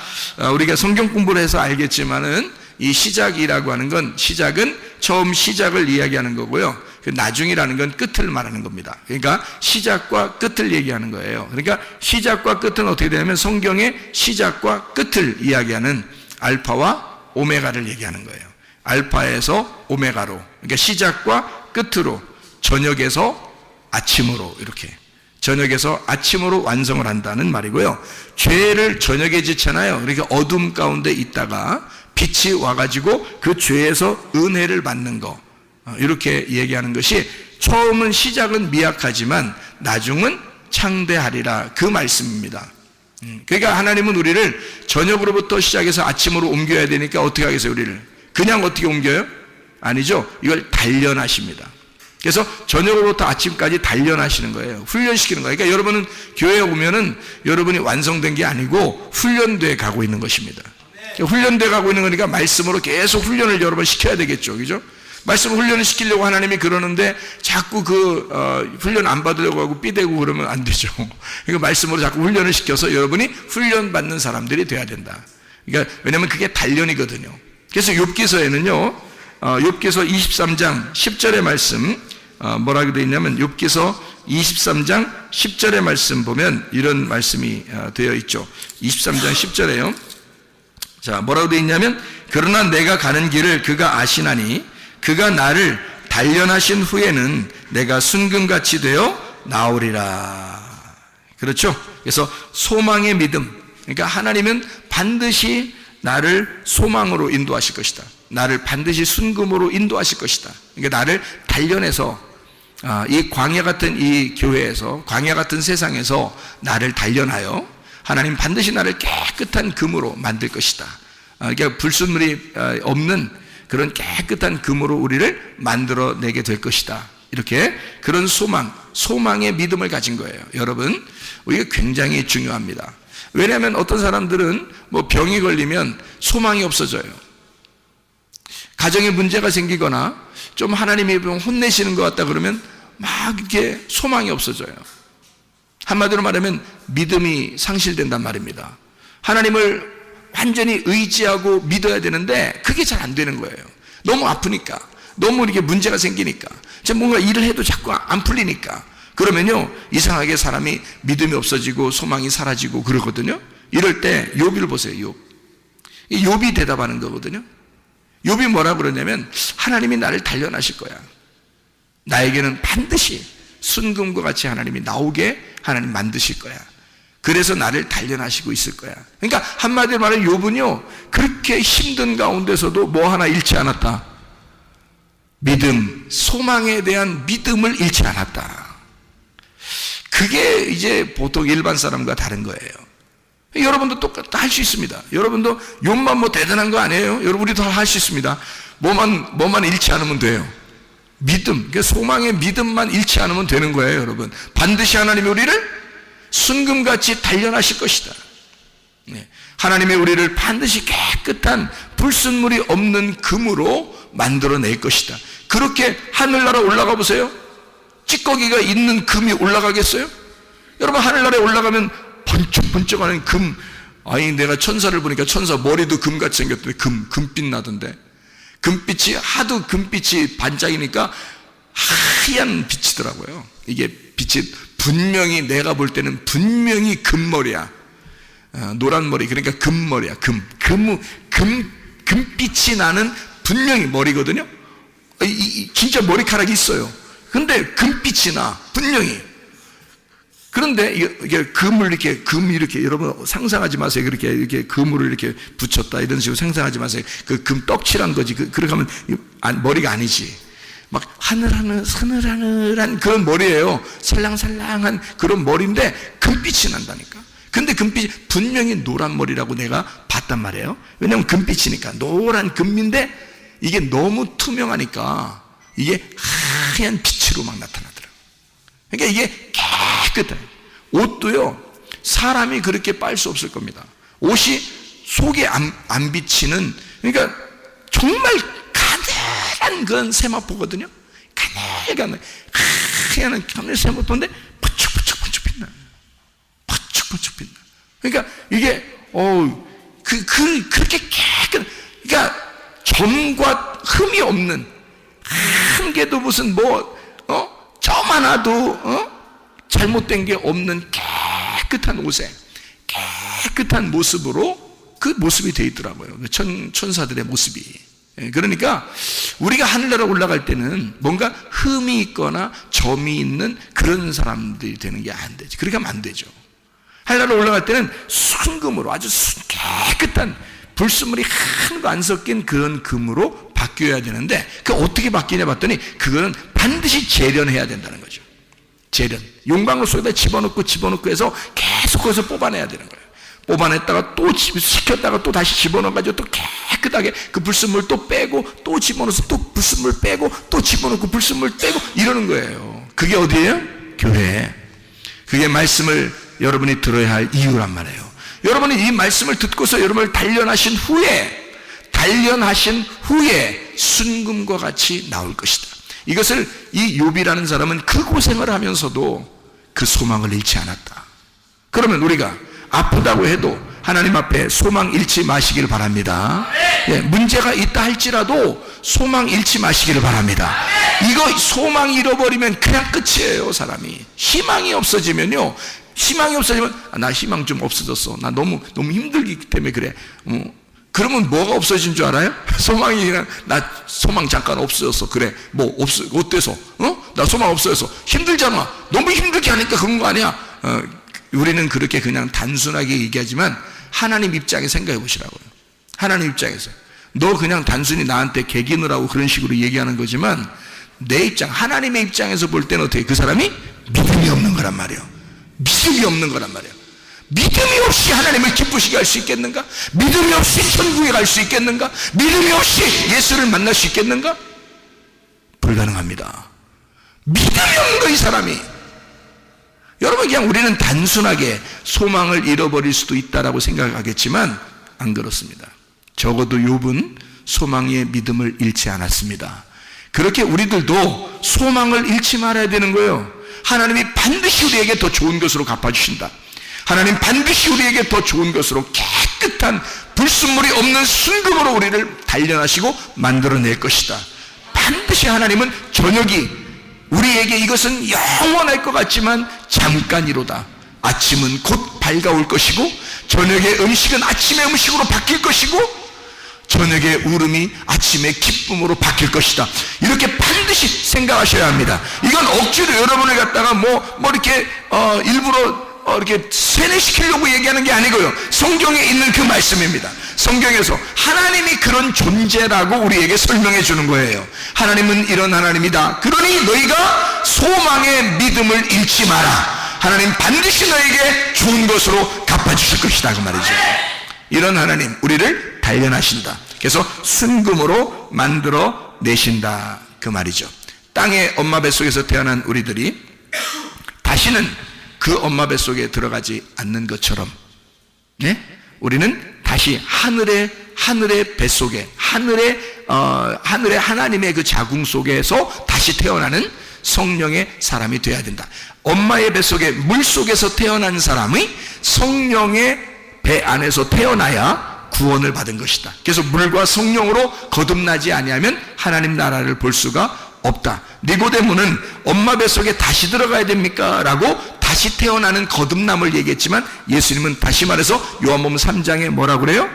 우리가 성경 공부를 해서 알겠지만은 이 시작이라고 하는 건, 시작은 처음 시작을 이야기하는 거고요, 그 나중이라는 건 끝을 말하는 겁니다. 그러니까 시작과 끝을 얘기하는 거예요. 그러니까 시작과 끝은 어떻게 되냐면 성경의 시작과 끝을 이야기하는 알파와 오메가를 얘기하는 거예요. 알파에서 오메가로, 그러니까 시작과 끝으로, 저녁에서 아침으로, 이렇게 저녁에서 아침으로 완성을 한다는 말이고요. 죄를 저녁에 짓잖아요. 그러니까 어둠 가운데 있다가 빛이 와가지고 그 죄에서 은혜를 받는 거, 이렇게 얘기하는 것이, 처음은 시작은 미약하지만 나중은 창대하리라 그 말씀입니다. 그러니까 하나님은 우리를 저녁으로부터 시작해서 아침으로 옮겨야 되니까 어떻게 하겠어요? 우리를 그냥 어떻게 옮겨요? 아니죠. 이걸 단련하십니다. 그래서 저녁으로부터 아침까지 단련하시는 거예요. 훈련시키는 거예요. 그러니까 여러분은 교회에 오면은 여러분이 완성된 게 아니고 훈련돼 가고 있는 것입니다. 훈련돼 가고 있는 거니까 말씀으로 계속 훈련을 여러 번 시켜야 되겠죠. 그죠? 말씀을 훈련을 시키려고 하나님이 그러는데 자꾸 훈련 안 받으려고 하고 삐대고 그러면 안 되죠. 그러니까 말씀으로 자꾸 훈련을 시켜서 여러분이 훈련받는 사람들이 돼야 된다. 그러니까 왜냐면 그게 단련이거든요. 그래서 욥기서에는요, 욥기서 23장 10절의 말씀, 뭐라고 되어 있냐면 욥기서 23장 10절의 말씀 보면 이런 말씀이 되어 있죠. 23장 10절에요. 자, 뭐라고 되어 있냐면, 그러나 내가 가는 길을 그가 아시나니 그가 나를 단련하신 후에는 내가 순금같이 되어 나오리라. 그렇죠? 그래서 소망의 믿음. 그러니까 하나님은 반드시 나를 소망으로 인도하실 것이다. 나를 반드시 순금으로 인도하실 것이다. 그러니까 나를 단련해서 이 광야 같은 이 교회에서, 광야 같은 세상에서 나를 단련하여 하나님 반드시 나를 깨끗한 금으로 만들 것이다. 그러니까 불순물이 없는 그런 깨끗한 금으로 우리를 만들어내게 될 것이다. 이렇게 그런 소망의 믿음을 가진 거예요. 여러분, 이게 굉장히 중요합니다. 왜냐하면 어떤 사람들은 병이 걸리면 소망이 없어져요. 가정에 문제가 생기거나 좀 하나님이 혼내시는 것 같다 그러면 막 이렇게 소망이 없어져요. 한마디로 말하면 믿음이 상실된단 말입니다. 하나님을 완전히 의지하고 믿어야 되는데 그게 잘 안 되는 거예요. 너무 아프니까, 너무 이렇게 문제가 생기니까, 뭔가 일을 해도 자꾸 안 풀리니까. 그러면요, 이상하게 사람이 믿음이 없어지고 소망이 사라지고 그러거든요. 이럴 때 욥을 보세요. 욥이 대답하는 거거든요. 욥이 뭐라 그러냐면, 하나님이 나를 단련하실 거야. 나에게는 반드시 순금과 같이 하나님이 나오게 하나님 만드실 거야. 그래서 나를 단련하시고 있을 거야. 그러니까 한마디로 말하면 욥은요, 그렇게 힘든 가운데서도 뭐 하나 잃지 않았다. 믿음, 소망에 대한 믿음을 잃지 않았다. 그 그게 이제 보통 일반 사람과 다른 거예요. 여러분도 똑같이 할 수 있습니다. 여러분도 욕만 뭐 대단한 거 아니에요. 여러분 우리도 할 수 있습니다. 뭐만 잃지 않으면 돼요. 믿음, 소망의 믿음만 잃지 않으면 되는 거예요, 여러분. 반드시 하나님이 우리를 순금같이 단련하실 것이다. 네. 하나님이 우리를 반드시 깨끗한 불순물이 없는 금으로 만들어낼 것이다. 그렇게 하늘나라 올라가 보세요. 찌꺼기가 있는 금이 올라가겠어요? 여러분 하늘나라에 올라가면 번쩍번쩍하는 금, 아니 내가 천사를 보니까 천사 머리도 금같이 생겼던데 금빛 나던데, 금빛이 하도 금빛이 반짝이니까 하얀 빛이더라고요. 이게 빛이 분명히 내가 볼 때는 분명히 금머리야. 노란 머리, 그러니까 금머리야. 금빛이 나는 분명히 머리거든요. 진짜 머리카락이 있어요. 근데 금빛이 나, 분명히. 그런데 이게 금을 이렇게 여러분 상상하지 마세요. 이렇게 금을 이렇게 붙였다 이런 식으로 상상하지 마세요. 그 금 떡칠한 거지. 그렇게 하면 머리가 아니지. 막 하늘하늘한 그런 머리예요. 살랑살랑한 그런 머리인데 금빛이 난다니까. 근데 금빛이 분명히 노란 머리라고 내가 봤단 말이에요. 왜냐하면 금빛이니까 노란 금인데 이게 너무 투명하니까 이게 하얀 빛으로 막 나타나더라고요. 그러니까 이게 깨끗해. 옷도요, 사람이 그렇게 빨 수 없을 겁니다. 옷이 속에 안 비치는, 그러니까 정말 가늘한 그런 세마포거든요. 가늘 하얀 세마포인데 번쩍번쩍 빛나. 번쩍번쩍 빛나. 그러니까 이게 그렇게 깨끗, 그러니까 점과 흠이 없는, 한 개도 무슨 점 하나도 잘못된 게 없는 깨끗한 옷에 깨끗한 모습으로 그 모습이 되어 있더라고요. 천사들의 모습이. 그러니까 우리가 하늘나라 올라갈 때는 뭔가 흠이 있거나 점이 있는 그런 사람들이 되는 게 안 되지. 그렇게 하면 안 되죠. 하늘나라 올라갈 때는 순금으로 아주 깨끗한 불순물이 하나도 안 섞인 그런 금으로 바뀌어야 되는데, 그 어떻게 바뀌냐 봤더니 그거는 반드시 재련해야 된다는 거죠. 재련. 용광로 속에다 집어넣고 해서 계속 거기서 뽑아내야 되는 거예요. 뽑아냈다가 또 식혔다가 또 다시 집어넣어가지고 또 깨끗하게 그 불순물 또 빼고 또 집어넣어서 또 불순물 빼고 또 집어넣고 불순물 빼고 이러는 거예요. 그게 어디예요? 교회. 그게 말씀을 여러분이 들어야 할 이유란 말이에요. 여러분이 이 말씀을 듣고서 여러분을 단련하신 후에 순금과 같이 나올 것이다. 이것을 이 욥이라는 사람은 그 고생을 하면서도 그 소망을 잃지 않았다. 그러면 우리가 아프다고 해도 하나님 앞에 소망 잃지 마시길 바랍니다. 예, 문제가 있다 할지라도 소망 잃지 마시기를 바랍니다. 이거 소망 잃어버리면 그냥 끝이에요. 사람이 희망이 없어지면요, 나 희망 좀 없어졌어, 나 너무 힘들기 때문에 그래. 그러면 뭐가 없어진 줄 알아요? 소망이 그냥, 나 소망 잠깐 없어졌어. 그래. 어때서? 나 소망 없어졌어. 힘들잖아. 너무 힘들게 하니까 그런 거 아니야? 우리는 그렇게 그냥 단순하게 얘기하지만 하나님 입장에 생각해 보시라고요. 하나님 입장에서. 너 그냥 단순히 나한테 개기느라고 그런 식으로 얘기하는 거지만, 내 입장, 하나님의 입장에서 볼 때는 어떻게? 그 사람이 믿음이 없는 거란 말이에요. 믿음이 없는 거란 말이에요. 믿음이 없이 하나님을 기쁘시게 할 수 있겠는가? 믿음이 없이 천국에 갈 수 있겠는가? 믿음이 없이 예수를 만날 수 있겠는가? 불가능합니다. 믿음이 없는 거, 이 사람이. 여러분, 그냥 우리는 단순하게 소망을 잃어버릴 수도 있다라고 생각하겠지만 안 그렇습니다. 적어도 욥은 소망의 믿음을 잃지 않았습니다. 그렇게 우리들도 소망을 잃지 말아야 되는 거예요. 하나님이 반드시 우리에게 더 좋은 것으로 갚아주신다. 하나님 반드시 우리에게 더 좋은 것으로 깨끗한 불순물이 없는 순금으로 우리를 단련하시고 만들어낼 것이다. 반드시 하나님은 저녁이 우리에게 이것은 영원할 것 같지만 잠깐이로다. 아침은 곧 밝아올 것이고 저녁의 음식은 아침의 음식으로 바뀔 것이고 저녁의 울음이 아침의 기쁨으로 바뀔 것이다. 이렇게 반드시 생각하셔야 합니다. 이건 억지로 여러분을 갖다가 이렇게 일부러 이렇게 세뇌시키려고 얘기하는 게 아니고요. 성경에 있는 그 말씀입니다. 성경에서 하나님이 그런 존재라고 우리에게 설명해 주는 거예요. 하나님은 이런 하나님이다. 그러니 너희가 소망의 믿음을 잃지 마라. 하나님 반드시 너에게 좋은 것으로 갚아주실 것이다 그 말이죠. 이런 하나님 우리를 단련하신다. 그래서 순금으로 만들어 내신다 그 말이죠. 땅의 엄마 뱃속에서 태어난 우리들이 다시는 그 엄마 뱃속에 들어가지 않는 것처럼, 네? 우리는 다시 하늘의 뱃속에 하늘의 하나님의 그 자궁 속에서 다시 태어나는 성령의 사람이 되어야 된다. 엄마의 뱃속에 물 속에서 태어난 사람이 성령의 배 안에서 태어나야 구원을 받은 것이다. 그래서 물과 성령으로 거듭나지 아니하면 하나님 나라를 볼 수가 없다. 니고데모는 엄마 뱃속에 다시 들어가야 됩니까? 라고 다시 태어나는 거듭남을 얘기했지만 예수님은 다시 말해서 요한복음 3장에 뭐라고 그래요?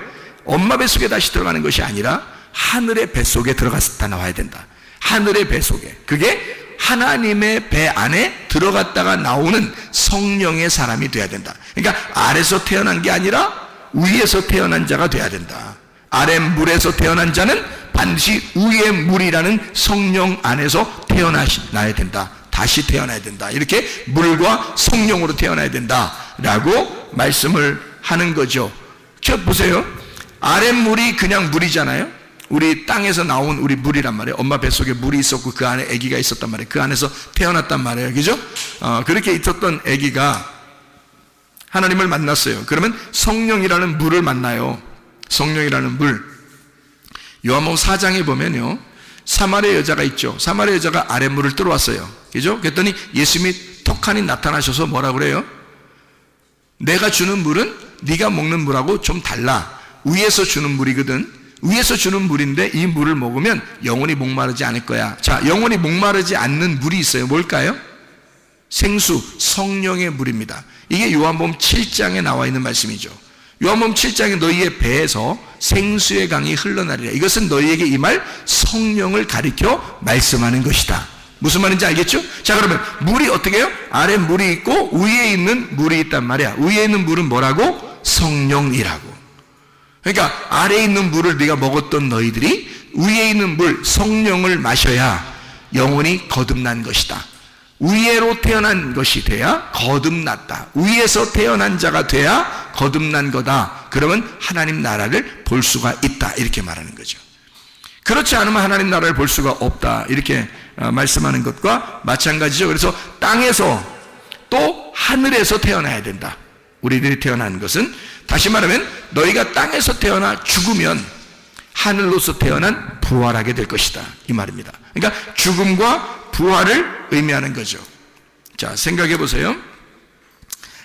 엄마 뱃속에 다시 들어가는 것이 아니라 하늘의 뱃속에 들어갔다 나와야 된다. 하늘의 뱃속에. 그게 하나님의 배 안에 들어갔다가 나오는 성령의 사람이 돼야 된다. 그러니까 아래서 태어난 게 아니라 위에서 태어난 자가 돼야 된다. 아래 물에서 태어난 자는 반드시 위의 물이라는 성령 안에서 태어나야 된다. 다시 태어나야 된다. 이렇게 물과 성령으로 태어나야 된다 라고 말씀을 하는 거죠. 저 보세요. 아래 물이 그냥 물이잖아요. 우리 땅에서 나온 우리 물이란 말이에요. 엄마 뱃속에 물이 있었고 그 안에 아기가 있었단 말이에요. 그 안에서 태어났단 말이에요. 그죠? 그렇게 있었던 아기가 하나님을 만났어요. 그러면 성령이라는 물을 만나요. 성령이라는 물. 요한복음 4장에 보면요, 사마리아 여자가 있죠. 사마리아 여자가 아랫물을 들어왔어요. 그죠? 그랬더니 예수님이 턱하니 나타나셔서 뭐라 그래요? 내가 주는 물은 네가 먹는 물하고 좀 달라. 위에서 주는 물이거든. 위에서 주는 물인데 이 물을 먹으면 영원히 목마르지 않을 거야. 자, 영원히 목마르지 않는 물이 있어요. 뭘까요? 생수, 성령의 물입니다. 이게 요한복음 7장에 나와 있는 말씀이죠. 요한복음 7장에 너희의 배에서 생수의 강이 흘러나리라. 이것은 너희에게 임할 성령을 가리켜 말씀하는 것이다. 무슨 말인지 알겠죠? 자, 그러면 물이 어떻게 해요? 아래 물이 있고 위에 있는 물이 있단 말이야. 위에 있는 물은 뭐라고? 성령이라고. 그러니까 아래에 있는 물을 네가 먹었던 너희들이 위에 있는 물, 성령을 마셔야 영원히 거듭난 것이다. 위에로 태어난 것이 돼야 거듭났다. 위에서 태어난 자가 돼야 거듭난 거다. 그러면 하나님 나라를 볼 수가 있다. 이렇게 말하는 거죠. 그렇지 않으면 하나님 나라를 볼 수가 없다. 이렇게 말씀하는 것과 마찬가지죠. 그래서 땅에서 또 하늘에서 태어나야 된다. 우리들이 태어난 것은 다시 말하면 너희가 땅에서 태어나 죽으면 하늘로서 태어난 부활하게 될 것이다. 이 말입니다. 그러니까 죽음과 부활을 의미하는 거죠. 자, 생각해 보세요.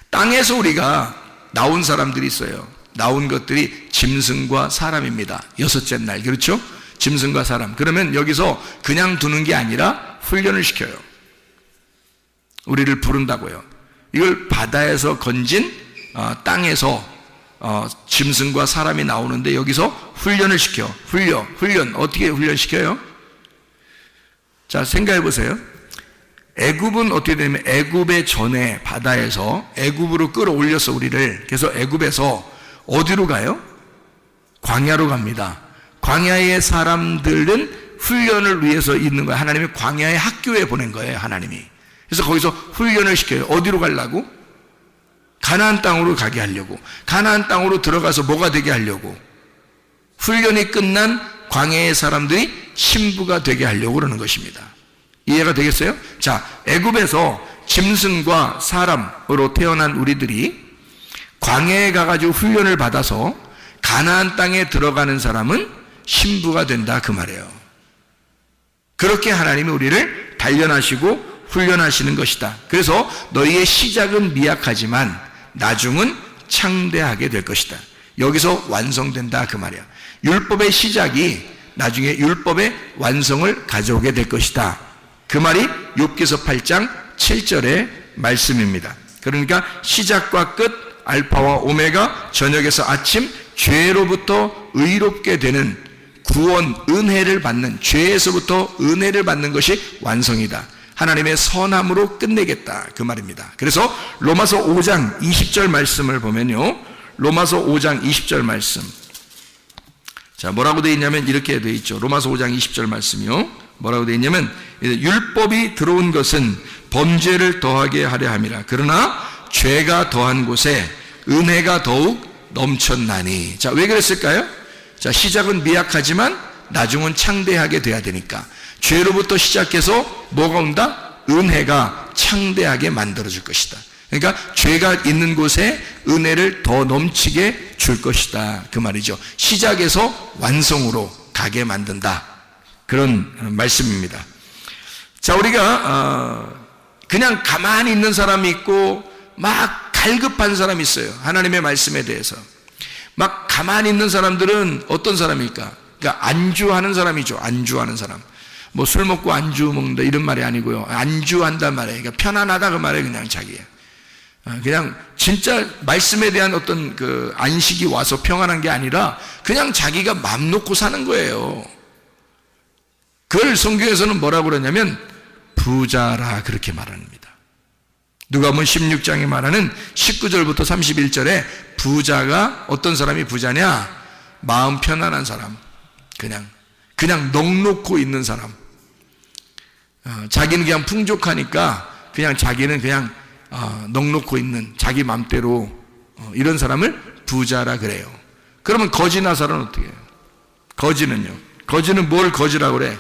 땅에서 우리가 나온 사람들이 있어요. 나온 것들이 짐승과 사람입니다. 여섯째 날, 그렇죠? 짐승과 사람. 그러면 여기서 그냥 두는 게 아니라 훈련을 시켜요. 우리를 부른다고요. 이걸 바다에서 건진 땅에서 짐승과 사람이 나오는데 여기서 훈련을 시켜. 훈련. 어떻게 훈련시켜요? 자, 생각해 보세요. 애굽은 어떻게 되냐면 애굽의 전에 바다에서 애굽으로 끌어올려서 우리를, 그래서 애굽에서 어디로 가요? 광야로 갑니다. 광야의 사람들은 훈련을 위해서 있는 거예요. 하나님이 광야의 학교에 보낸 거예요. 하나님이. 그래서 거기서 훈련을 시켜요. 어디로 가려고? 가나안 땅으로 가게 하려고. 가나안 땅으로 들어가서 뭐가 되게 하려고. 훈련이 끝난 광야의 사람들이 신부가 되게 하려고 그러는 것입니다. 이해가 되겠어요? 자, 애굽에서 짐승과 사람으로 태어난 우리들이 광야에 가가지고 훈련을 받아서 가나안 땅에 들어가는 사람은 신부가 된다 그 말이에요. 그렇게 하나님이 우리를 단련하시고 훈련하시는 것이다. 그래서 너희의 시작은 미약하지만 나중은 창대하게 될 것이다. 여기서 완성된다 그 말이야. 율법의 시작이 나중에 율법의 완성을 가져오게 될 것이다. 그 말이 욥기서 8장 7절의 말씀입니다. 그러니까 시작과 끝, 알파와 오메가, 저녁에서 아침, 죄로부터 의롭게 되는 구원, 은혜를 받는, 죄에서부터 은혜를 받는 것이 완성이다. 하나님의 선함으로 끝내겠다 그 말입니다. 그래서 로마서 5장 20절 말씀을 보면요, 로마서 5장 20절 말씀, 자, 뭐라고 되어 있냐면 이렇게 되어 있죠. 로마서 5장 20절 말씀이요, 뭐라고 되어 있냐면 율법이 들어온 것은 범죄를 더하게 하려 함이라. 그러나 죄가 더한 곳에 은혜가 더욱 넘쳤나니. 자, 왜 그랬을까요? 자, 시작은 미약하지만 나중은 창대하게 돼야 되니까. 죄로부터 시작해서 뭐가 온다? 은혜가 창대하게 만들어줄 것이다. 그러니까 죄가 있는 곳에 은혜를 더 넘치게 줄 것이다, 그 말이죠. 시작에서 완성으로 가게 만든다, 그런 말씀입니다. 자, 우리가 그냥 가만히 있는 사람이 있고 막 갈급한 사람이 있어요. 하나님의 말씀에 대해서 막 가만히 있는 사람들은 어떤 사람일까? 그러니까 안주하는 사람이죠. 안주하는 사람. 뭐 술 먹고 안주 먹는다 이런 말이 아니고요. 안주한단 말이에요. 그러니까 편안하다 그 말이에요. 그냥 자기. 그냥 진짜 말씀에 대한 어떤 그 안식이 와서 평안한 게 아니라 그냥 자기가 맘 놓고 사는 거예요. 그걸 성경에서는 뭐라고 그러냐면 부자라 그렇게 말합니다. 누가복음 16장에 말하는 19절부터 31절에 부자가 어떤 사람이 부자냐? 마음 편안한 사람, 그냥 넋놓고 있는 사람. 자기는 그냥 풍족하니까 그냥 자기는 그냥 넋놓고 있는 자기 맘대로 이런 사람을 부자라 그래요. 그러면 거지 나사로는 어떻게 해요? 거지는 뭘 거지라고 그래?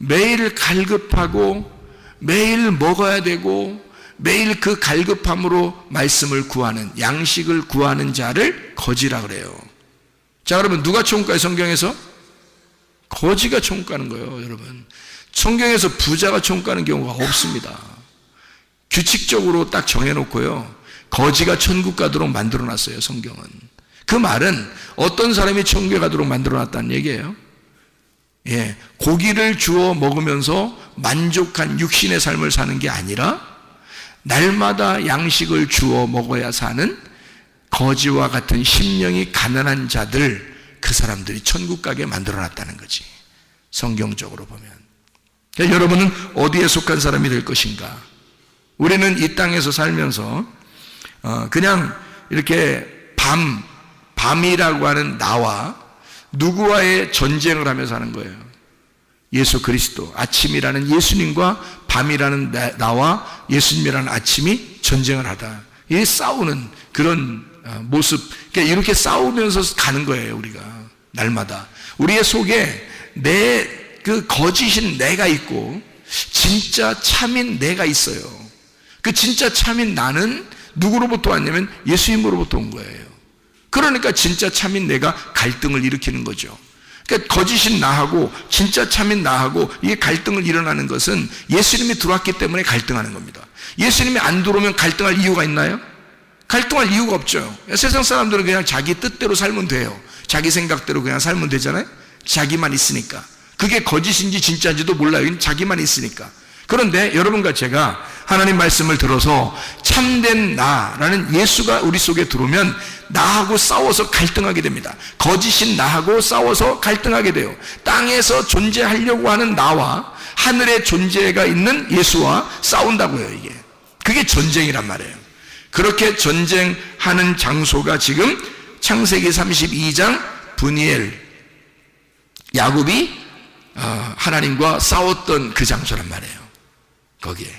매일 갈급하고 매일 먹어야 되고 매일 그 갈급함으로 말씀을 구하는, 양식을 구하는 자를 거지라 그래요. 자, 그러면 누가 총가요? 성경에서? 거지가 총가는 거예요, 여러분. 성경에서 부자가 총가는 경우가 없습니다. 규칙적으로 딱 정해놓고요, 거지가 천국 가도록 만들어놨어요, 성경은. 그 말은 어떤 사람이 천국에 가도록 만들어놨다는 얘기예요. 예, 고기를 주워 먹으면서 만족한 육신의 삶을 사는 게 아니라 날마다 양식을 주워 먹어야 사는 거지와 같은 심령이 가난한 자들, 그 사람들이 천국 가게 만들어놨다는 거지, 성경적으로 보면. 그러니까 여러분은 어디에 속한 사람이 될 것인가? 우리는 이 땅에서 살면서 그냥 이렇게 밤이라고 하는 나와 누구와의 전쟁을 하면서 하는 거예요. 예수 그리스도, 아침이라는 예수님과 밤이라는 나와 예수님이라는 아침이 전쟁을 하다, 이 싸우는 그런 모습. 그러니까 이렇게 싸우면서 가는 거예요. 우리가 날마다 우리의 속에 그 거짓인 내가 있고 진짜 참인 내가 있어요. 그 진짜 참인 나는 누구로부터 왔냐면 예수님으로부터 온 거예요. 그러니까 진짜 참인 내가 갈등을 일으키는 거죠. 그러니까 거짓인 나하고 진짜 참인 나하고 이게 갈등을 일어나는 것은 예수님이 들어왔기 때문에 갈등하는 겁니다. 예수님이 안 들어오면 갈등할 이유가 있나요? 갈등할 이유가 없죠. 세상 사람들은 그냥 자기 뜻대로 살면 돼요. 자기 생각대로 그냥 살면 되잖아요. 자기만 있으니까. 그게 거짓인지 진짜인지도 몰라요. 자기만 있으니까. 그런데 여러분과 제가 하나님 말씀을 들어서 참된 나라는 예수가 우리 속에 들어오면 나하고 싸워서 갈등하게 됩니다. 거짓인 나하고 싸워서 갈등하게 돼요. 땅에서 존재하려고 하는 나와 하늘의 존재가 있는 예수와 싸운다고요. 이게 그게 전쟁이란 말이에요. 그렇게 전쟁하는 장소가 지금 창세기 32장 브니엘, 야곱이 하나님과 싸웠던 그 장소란 말이에요. 거기에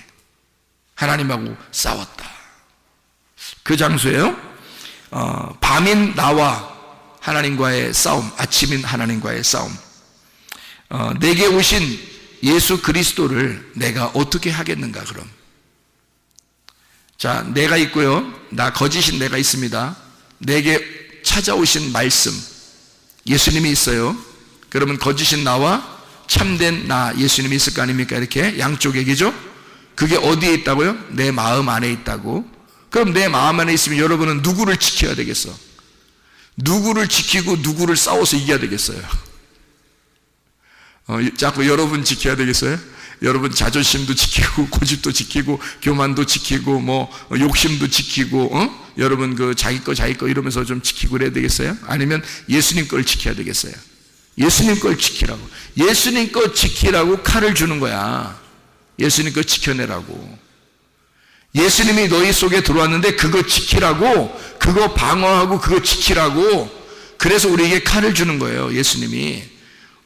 하나님하고 싸웠다. 그 장소에요, 밤인 나와 하나님과의 싸움, 아침인 하나님과의 싸움. 내게 오신 예수 그리스도를 내가 어떻게 하겠는가? 그럼 자, 내가 있고요, 나 거짓인 내가 있습니다. 내게 찾아오신 말씀, 예수님이 있어요. 그러면 거짓인 나와 참된 나, 예수님이 있을 거 아닙니까? 이렇게 양쪽 얘기죠. 그게 어디에 있다고요? 내 마음 안에 있다고. 그럼 내 마음 안에 있으면 여러분은 누구를 지켜야 되겠어? 누구를 지키고 누구를 싸워서 이겨야 되겠어요? 자꾸 여러분 지켜야 되겠어요? 여러분 자존심도 지키고 고집도 지키고 교만도 지키고 뭐 욕심도 지키고 여러분 그 자기 거 이러면서 좀 지키고 그래야 되겠어요? 아니면 예수님 걸 지켜야 되겠어요? 예수님 걸 지키라고. 예수님 거 지키라고 칼을 주는 거야. 예수님 거 지켜내라고. 예수님이 너희 속에 들어왔는데 그거 지키라고, 그거 방어하고 그거 지키라고. 그래서 우리에게 칼을 주는 거예요. 예수님이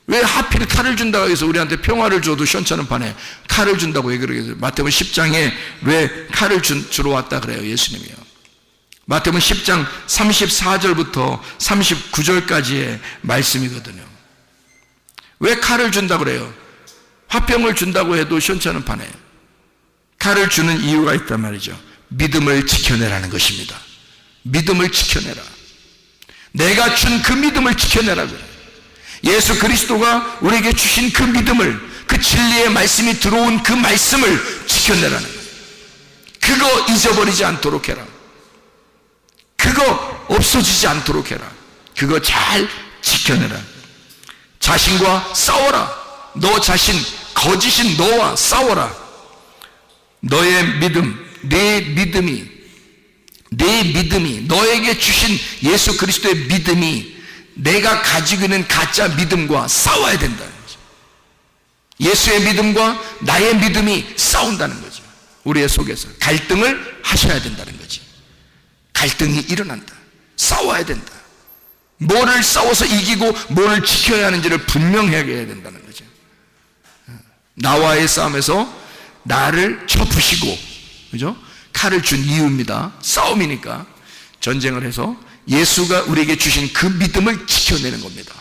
왜 하필 칼을 준다고 해서 우리한테 평화를 줘도 시원찮은 판에 칼을 준다고 왜 그러겠어요? 마태복음 10장에 왜 칼을 주러 왔다 그래요? 예수님이요. 마태복음 10장 34절부터 39절까지의 말씀이거든요. 왜 칼을 준다고 그래요? 화병을 준다고 해도 시원찮은 판에 칼을 주는 이유가 있단 말이죠. 믿음을 지켜내라는 것입니다. 믿음을 지켜내라. 내가 준 그 믿음을 지켜내라 그래요. 예수 그리스도가 우리에게 주신 그 믿음을, 그 진리의 말씀이 들어온 그 말씀을 지켜내라는 거예요. 그거 잊어버리지 않도록 해라. 그거 없어지지 않도록 해라. 그거 잘 지켜내라. 자신과 싸워라. 너 자신, 거짓인 너와 싸워라. 너의 믿음, 내 믿음이 너에게 주신 예수 그리스도의 믿음이 내가 가지고 있는 가짜 믿음과 싸워야 된다는 거죠. 예수의 믿음과 나의 믿음이 싸운다는 거죠. 우리의 속에서 갈등을 하셔야 된다는 거지. 갈등이 일어난다. 싸워야 된다. 뭐를 싸워서 이기고 뭐를 지켜야 하는지를 분명하게 해야 된다는 거죠. 나와의 싸움에서 나를 쳐부시고, 그죠? 칼을 준 이유입니다. 싸움이니까 전쟁을 해서 예수가 우리에게 주신 그 믿음을 지켜내는 겁니다.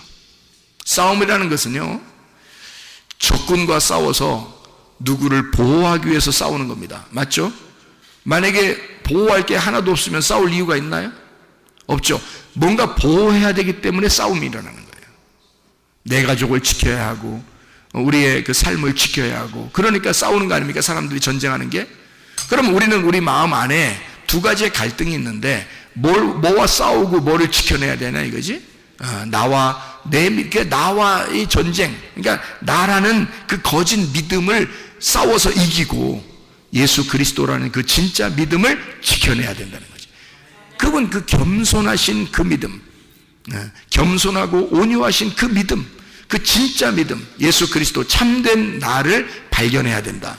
싸움이라는 것은요, 적군과 싸워서 누구를 보호하기 위해서 싸우는 겁니다. 맞죠? 만약에 보호할 게 하나도 없으면 싸울 이유가 있나요? 없죠. 뭔가 보호해야 되기 때문에 싸움이 일어나는 거예요. 내 가족을 지켜야 하고 우리의 그 삶을 지켜야 하고, 그러니까 싸우는 거 아닙니까? 사람들이 전쟁하는 게. 그럼 우리는 우리 마음 안에 두 가지의 갈등이 있는데 뭐와 싸우고 뭐를 지켜내야 되나 이거지? 나와의 전쟁, 그러니까 나라는 그 거짓 믿음을 싸워서 이기고 예수 그리스도라는 그 진짜 믿음을 지켜내야 된다는 거지. 그분 그 겸손하신 그 믿음, 겸손하고 온유하신 그 믿음, 그 진짜 믿음, 예수 그리스도 참된 나를 발견해야 된다.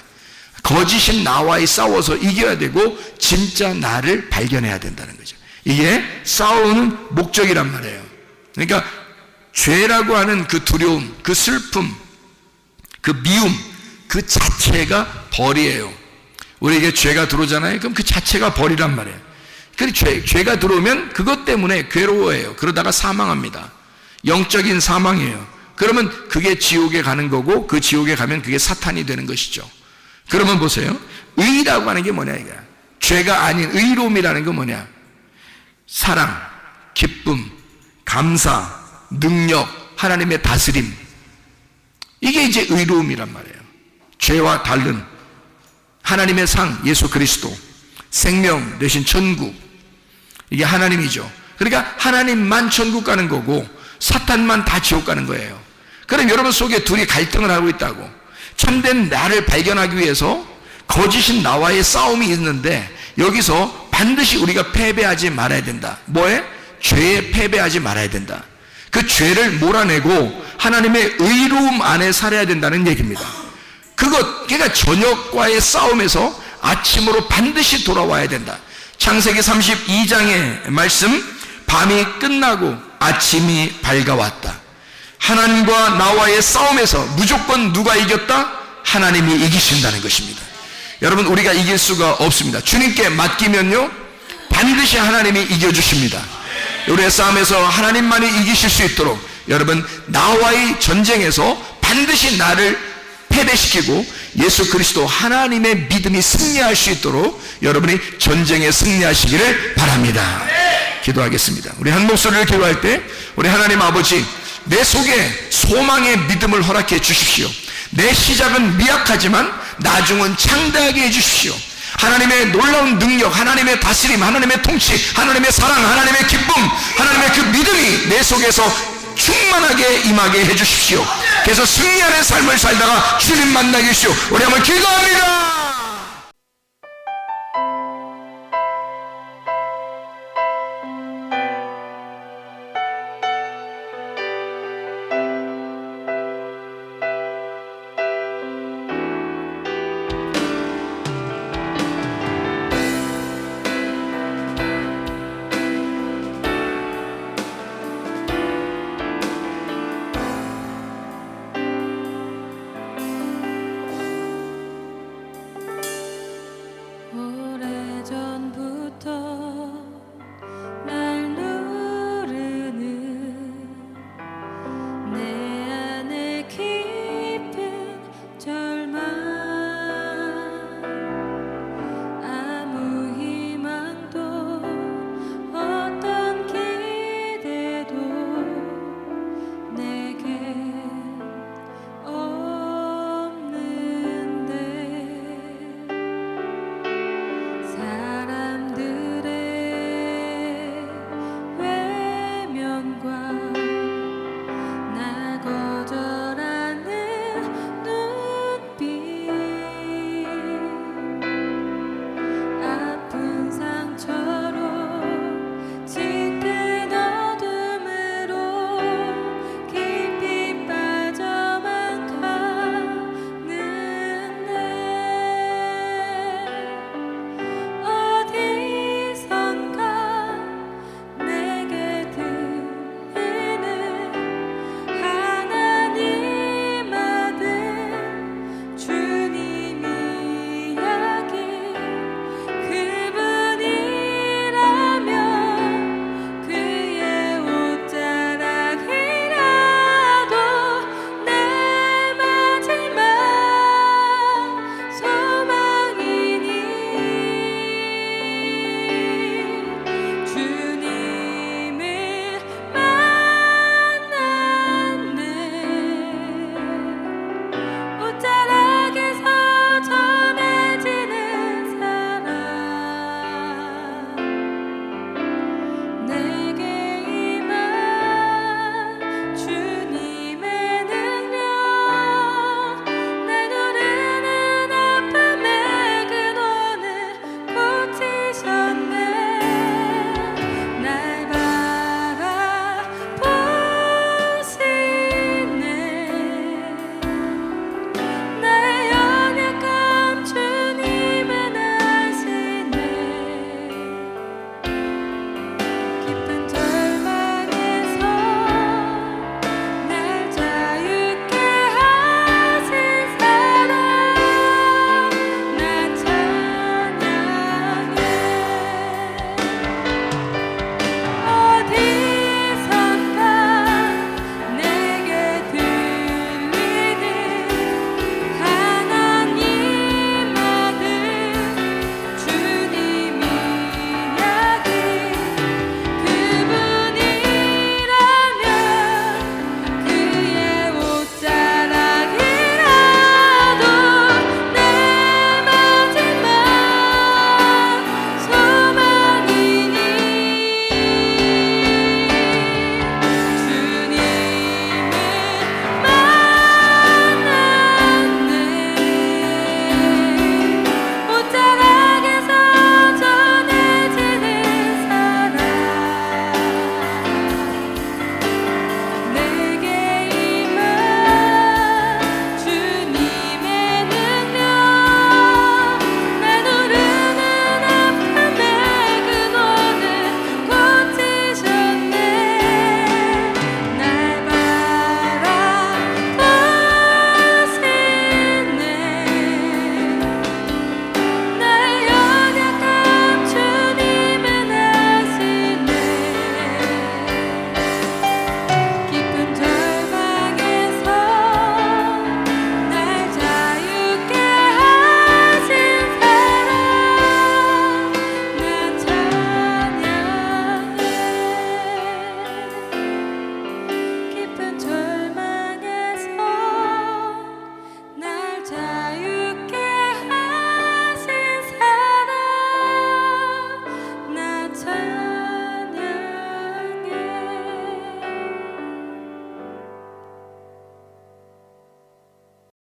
거짓인 나와의 싸워서 이겨야 되고 진짜 나를 발견해야 된다는 거죠. 이게 싸우는 목적이란 말이에요. 그러니까 죄라고 하는 그 두려움, 그 슬픔, 그 미움, 그 자체가 벌이에요. 우리에게 죄가 들어오잖아요. 그럼 그 자체가 벌이란 말이에요. 죄가 들어오면 그것 때문에 괴로워해요. 그러다가 사망합니다. 영적인 사망이에요. 그러면 그게 지옥에 가는 거고, 그 지옥에 가면 그게 사탄이 되는 것이죠. 그러면 보세요. 의라고 하는 게 뭐냐 이거야. 죄가 아닌 의로움이라는 건 뭐냐? 사랑, 기쁨, 감사, 능력, 하나님의 다스림. 이게 이제 의로움이란 말이에요. 죄와 다른 하나님의 상, 예수 그리스도, 생명 대신 천국. 이게 하나님이죠. 그러니까 하나님만 천국 가는 거고 사탄만 다 지옥 가는 거예요. 그럼 여러분 속에 둘이 갈등을 하고 있다고. 참된 나를 발견하기 위해서 거짓인 나와의 싸움이 있는데 여기서 반드시 우리가 패배하지 말아야 된다. 뭐에? 죄에 패배하지 말아야 된다. 그 죄를 몰아내고 하나님의 의로움 안에 살아야 된다는 얘기입니다. 그러니까 저녁과의 싸움에서 아침으로 반드시 돌아와야 된다. 창세기 32장의 말씀, 밤이 끝나고 아침이 밝아왔다. 하나님과 나와의 싸움에서 무조건 누가 이겼다? 하나님이 이기신다는 것입니다. 여러분, 우리가 이길 수가 없습니다. 주님께 맡기면요 반드시 하나님이 이겨주십니다. 우리의 싸움에서 하나님만이 이기실 수 있도록 여러분, 나와의 전쟁에서 반드시 나를 패배시키고 예수 그리스도 하나님의 믿음이 승리할 수 있도록 여러분이 전쟁에 승리하시기를 바랍니다. 기도하겠습니다. 우리 한 목소리를 기도할 때 우리 하나님 아버지, 내 속에 소망의 믿음을 허락해 주십시오. 내 시작은 미약하지만 나중은 창대하게 해 주십시오. 하나님의 놀라운 능력, 하나님의 다스림, 하나님의 통치, 하나님의 사랑, 하나님의 기쁨, 하나님의 그 믿음이 내 속에서 충만하게 임하게 해 주십시오. 그래서 승리하는 삶을 살다가 주님 만나게 해주시오. 우리 한번 기도합니다. 되었던